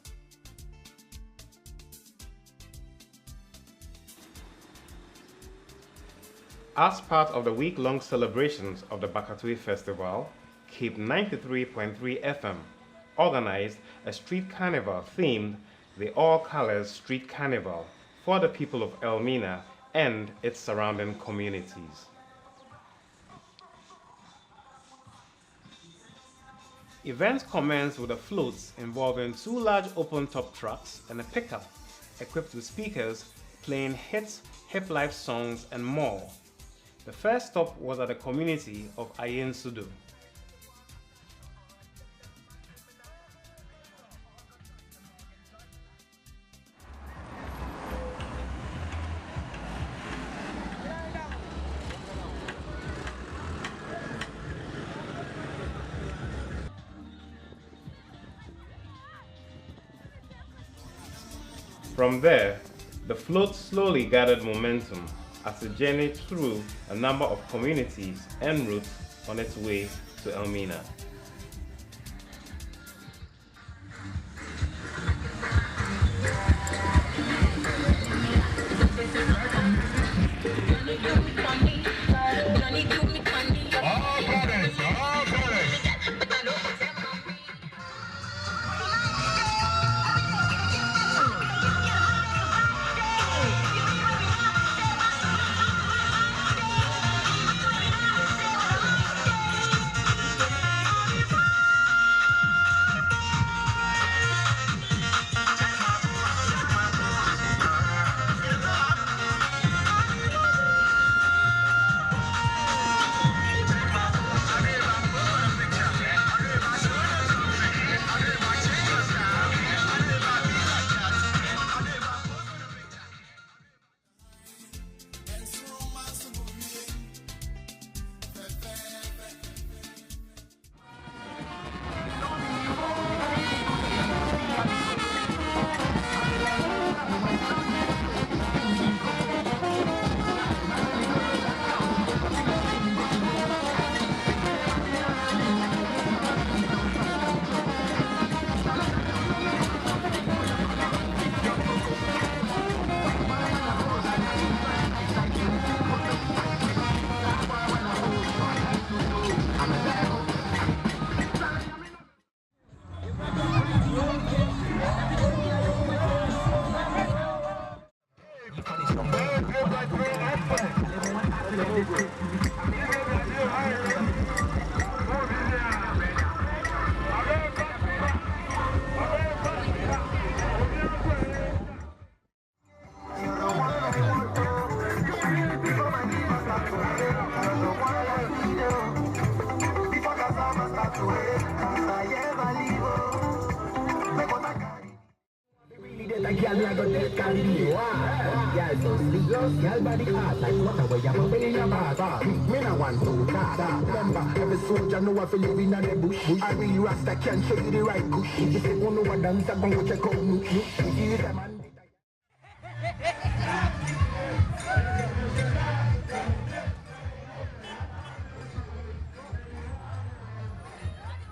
As part of the week-long celebrations of the Bakatouo Festival, Cape 93.3 FM organized a street carnival themed the All Colors Street Carnival for the people of Elmina and its surrounding communities. Events commenced with the floats involving 2 large open-top trucks and a pickup equipped with speakers playing hits, hip-life songs, and more. The first stop was at the community of Ayen Sudu. From there, the float slowly gathered momentum as it journeyed through a number of communities en route on its way to Elmina.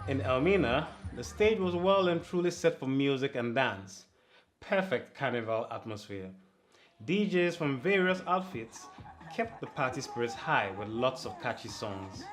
In Elmina, the stage was well and truly set for music and dance. Perfect carnival atmosphere. DJs from various outfits kept the party spirits high with lots of catchy songs.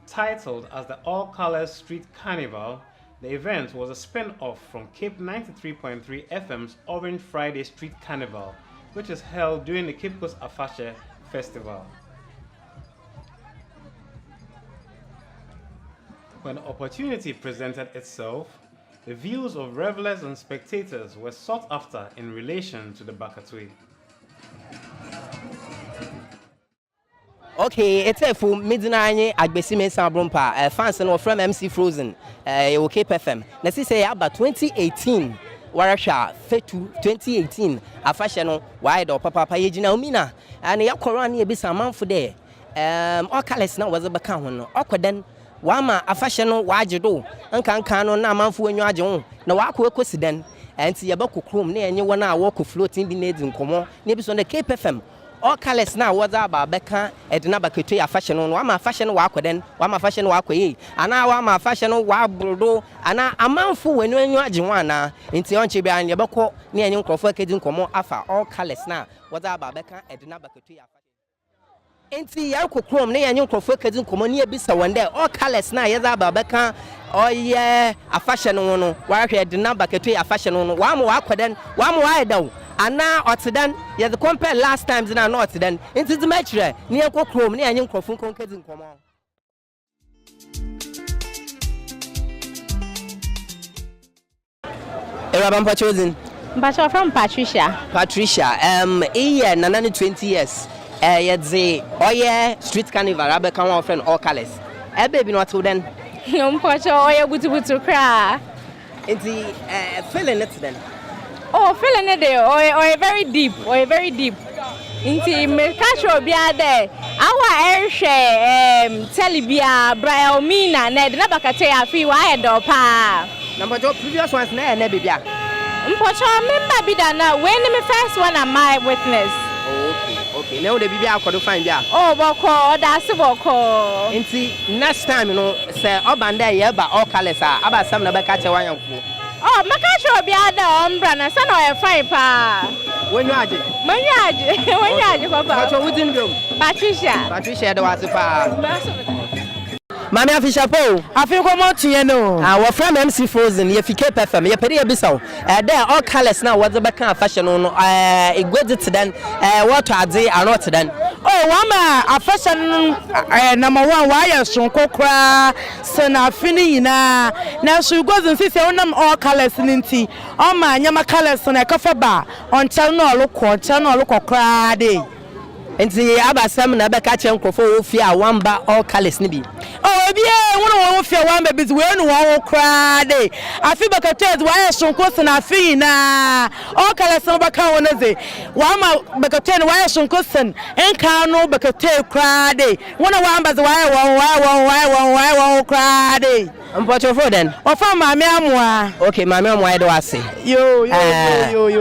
Titled as the All Colors Street Carnival, the event was a spin-off from Cape 93.3 FM's Orange Friday Street Carnival, which is held during the Cape Coast Afahye Festival. When the opportunity presented itself, the views of revelers and spectators were sought after in relation to the Bakatui. Okay, it's a full midnight Agbesime Sambrumpa, fans and from MC Frozen, Cape FM. Let's say about 2018, Warasha, Fetu 2018, Afahye wide or Papa Edina Elmina, and Yakorani be some month for there. All colors now was a background, then. Wama Afahye no wajedo nkankan no na amanfo anyu age ho na wako ekosiden enti yebako krom na enye wona a walk floating bi na edinkomo na bi so na Cape FM all colors na waza ba beka Edina Bakatui Afahye no wama Afahye no wakoden wama Afahye no wakoyi ana wama Afahye no wabrodo ana amanfo anyu age ho ana enti onche bia yebako na enye nkrofo akedinkomo afa all colors na waza ba beka Edina Bakatui Afahye enti yanko krom na yanyo krofo kadin komoni ebisa wonde all colors na yeza babeka oye Afahye no no wahwe Edina Bakatui Afahye no no wa mo wakoden wa mo waedaw ana otedan ye the compare last times na not otedan enti the match re na yanko krom na yanyo krofo kadin komo Erabam Pachosin Mbacho from Patricia year na 20 years yedze oye street carnival abeka one friend all colors baby no to den Mpocho oye butu kra enti feeling it then oh feeling it there oye very deep enti me catch obi ade awa ehwe telebia Elmina na Edina Bakatui afi wa hedo pa number two previous ones na bibia Mpocho member bi da na when me first one am my witness. Okay, now the baby I find ya. Oh, boko, that's boko. Inti next time you know, say obanda ye ba all colors aba sam na beka che wan yanfo. Oh, maka show bi ada ombra na say no e fine pa. Wenyu aje papa. But what within room? Patricia do was pa. Mami afishapo afiko mo tie no our friend MC Frozen ye fike FM ye pede ye bisaw there all colors now what the back Afahye no egwedi teden what ade anot teden oh wama Afahye number 1 why sonko kra sana fini na so gozen sisi wonam all colors ninti o ma nyama colors na kafa ba on channel no olukọ kra dey enti abasam na beka che nkrofo ofia wamba all colors ni bi oh bia won ofia wamba bi we no won kra dey afi Bakatui wa sonko na afi na all colors no beka won ze wa ma Bakatui wa sonko sen enka no Bakatui kra dey won wamba ze wa kra dey Mpocho for then ofa mami amwa okay mami amwa do ase yo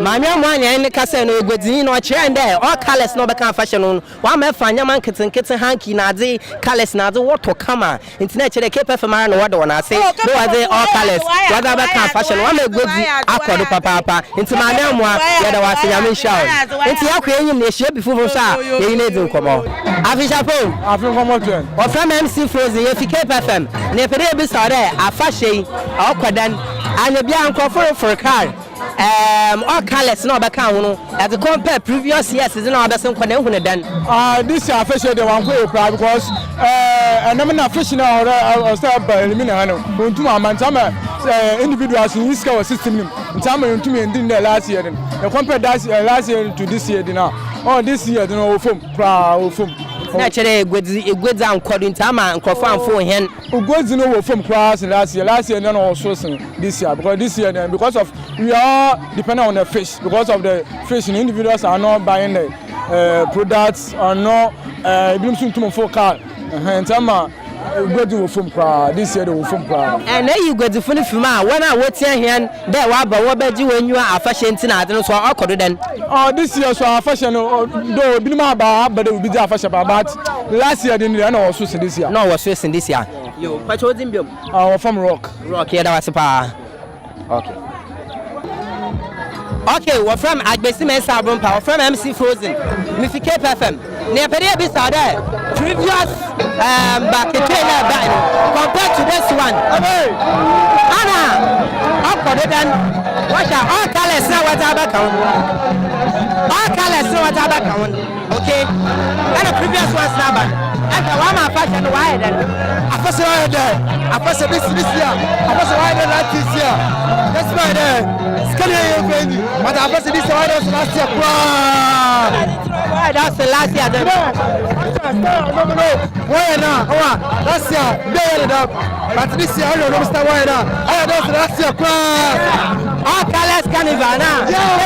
mami amwa nya ne kasa no egwedi no kire nde all colors no beka Afahye no wa ma fa nya man keten hanky na ade colors na ade wato kama internet kire Cape FM na wado na ase no ade all colors wada beka Afahye no wa ma egwedi akodo papa nti mami amwa ya da wase nya me show nti yakwa enyim na ehie before sa ye ne din komo afishapo twen o from MC Frozen ye fi Cape FM ne pede bi sa Afahye okwadan anya bia nkrofo for car all colors no be kan no as compare previous years is no abesin kwa na hu ne dan this year fish the one go cry because na fish na or say Elmina ha no ontum amantama individuals in this system nim ntama ontum endin na last year den compare that last year to this year now this year no ofom na chere egwedzi ankɔdo ntama nkɔfo amfo hen egwedzi no wo from class last year no also this year because this year because of we are depending on the fish because of the fish and individuals are not buying the products or not ebim suntum for car ntama egwedzi wo from class this year wo from class and you egwedzi funi fima when I wotia hen there wa ba wo baji wanyu afahye ntina ade no so akɔdo den this year so afahye no do binima ba de obi ja afahye ba but last year den na also this year no was so this year yo pacho dimbiom from rock here da wase pa okay we're from Agbesime Sabrumpa we're from MC Frozen Mr. Cape FM ne pere bi sa there previous back compared to this one Anna akɔdo den watch out all colors now what about okay and the previous ones now but after one my fashion why then afase why there afase this year afase why there last year that's why there scanning venue but afase this why there last year why that's the last year then no why now last year they ended up but this year no Mr. why now that's last year all colors carnival now yeah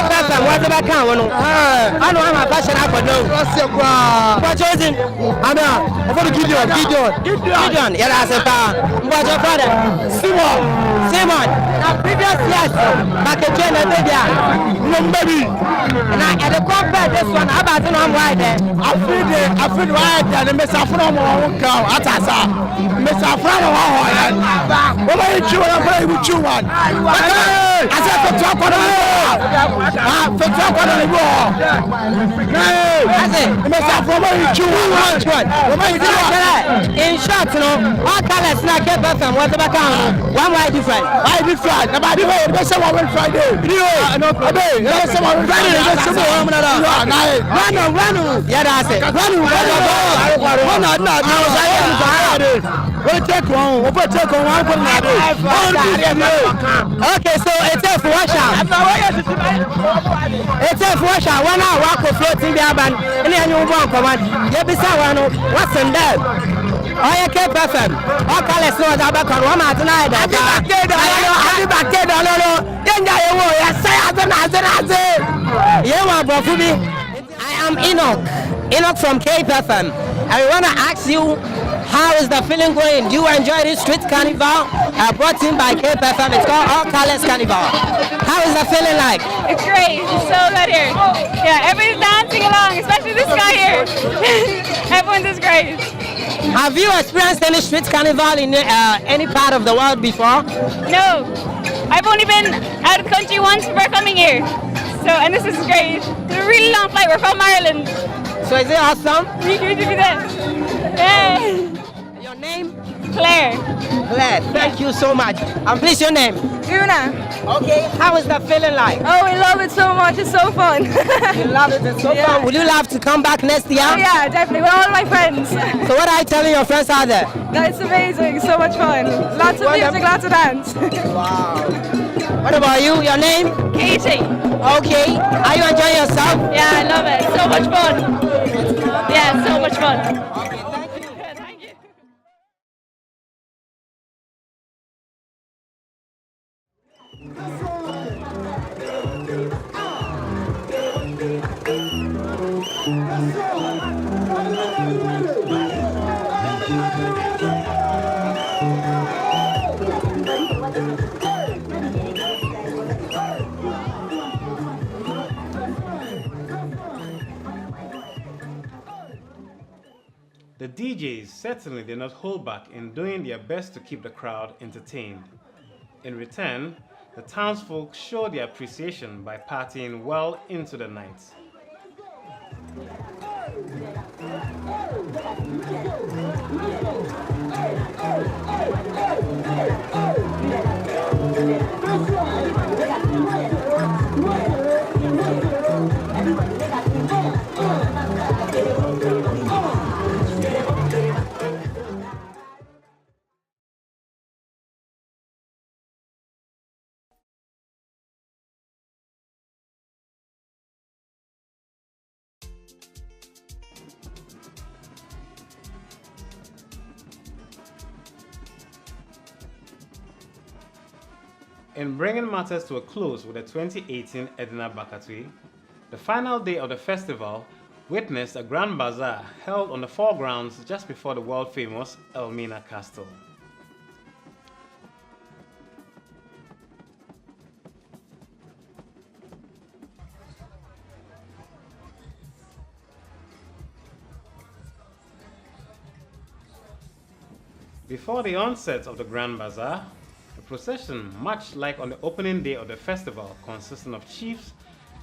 what about can one I know I'm a fashion akɔdo last year but choosing Ana over Gideon yara sepa mbojo father Simon na previous years market na media baby na at the compare this one about no am wide there afid wide there me safro mo won ka atasa me safro mo ho ya o ma you na play with you one I said for talk on for talk on the ball I said me safro mo you one in short no all colors na get better what about one why different about the way they say one Friday no Friday they say one Friday they say one run yeah that's it run we take one okay so it's a wash out one hour walk floating the aban any new one command you be say one what's in there oya Cape FM all colors no that back on one mat na da abi back no danger you wo ya say azana you want bofu bi I am Enoch from Cape FM and we want to ask you how is the feeling going? Do you enjoy this street carnival brought in by Cape FM? It's called All Colors Carnival. How is the feeling like? It's great. It's so good here. Yeah, everybody's dancing along, especially this guy here. Everyone does great. Have you experienced any street carnival in any part of the world before? No. I've only been out of the country once before coming here. So, and this is great. It's a really long flight. We're from Ireland. So is it awesome? We can do this. Yeah. Your name? Claire. Thank you so much. And please your name? Una. Okay, how is the feeling like? Oh, we love it so much. It's so fun. You love it, it's so fun. Will you love to come back next year? Oh, yeah, definitely. With all my friends. So what are you telling your friends out there? That's amazing. So much fun. Lots of music, lots of dance. Wow. What about you? Your name? Katie. Okay. Are you enjoying yourself? Yeah, I love it. So much fun. Yeah, so much fun. The DJs certainly did not hold back in doing their best to keep the crowd entertained. In return, the townsfolk showed their appreciation by partying well into the night. In bringing matters to a close with the 2018 Edina Bakatui, the final day of the festival witnessed a grand bazaar held on the foregrounds just before the world-famous Elmina Castle. Before the onset of the Grand Bazaar, a procession, much like on the opening day of the festival, consisting of chiefs,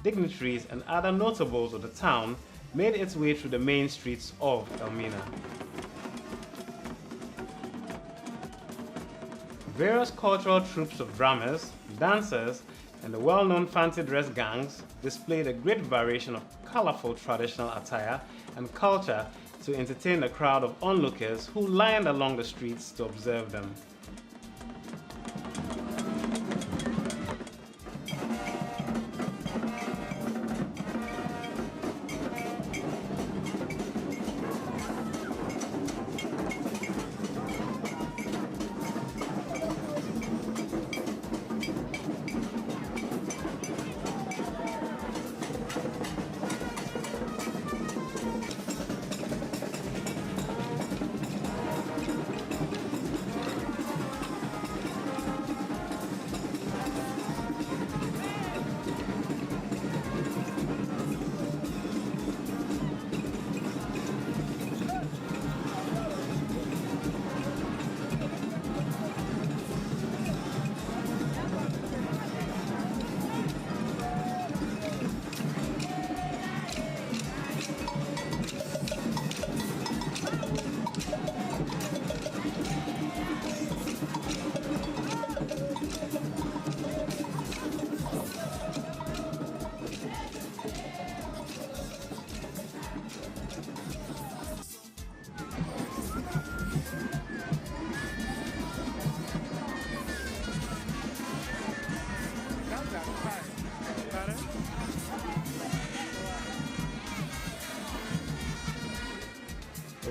dignitaries, and other notables of the town, made its way through the main streets of Elmina. Various cultural troupes of drummers, dancers, and the well-known fancy dress gangs displayed a great variation of colorful traditional attire and culture to entertain the crowd of onlookers who lined along the streets to observe them.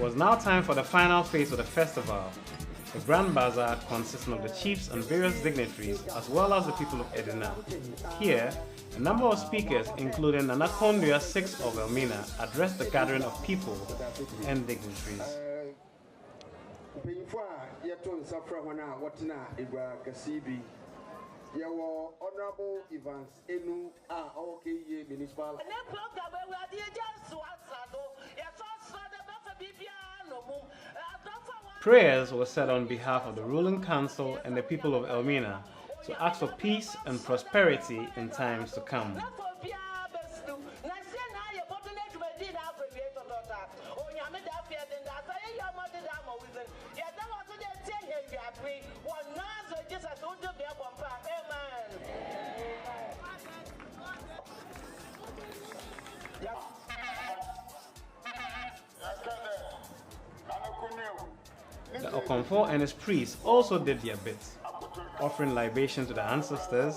It was now time for the final phase of the festival. The Grand Bazaar consisting of the chiefs and various dignitaries as well as the people of Edina. Here, a number of speakers including Nana Kondia 6 of Elmina addressed the gathering of people and dignitaries. Honorable Evans Enu municipal. Prayers were said on behalf of the ruling council and the people of Elmina to ask for peace and prosperity in times to come. The Okonfo and his priests also did their bit, offering libation to the ancestors,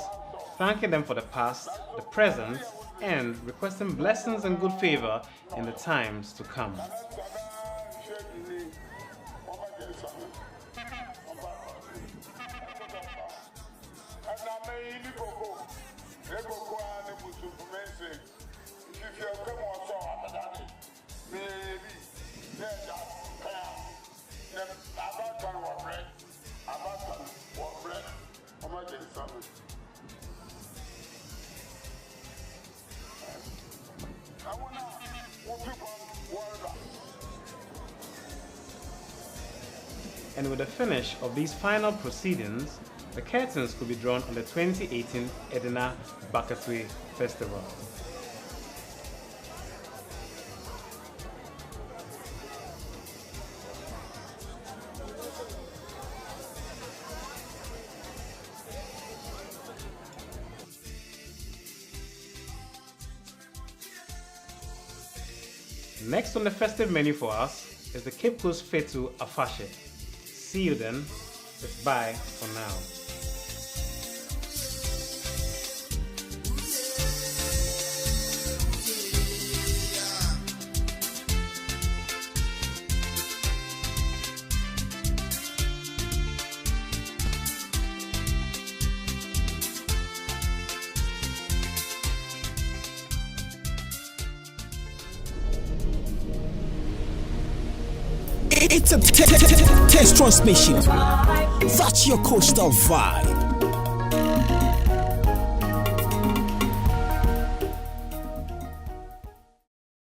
thanking them for the past, the present, and requesting blessings and good favor in the times to come. And with the finish of these final proceedings, the curtains could be drawn on the 2018 Edina Bakatui Festival. Next on the festive menu for us is the Cape Coast Edina Afahye. See you then. It's bye for now. It's a test transmission. That's your coastal vibe.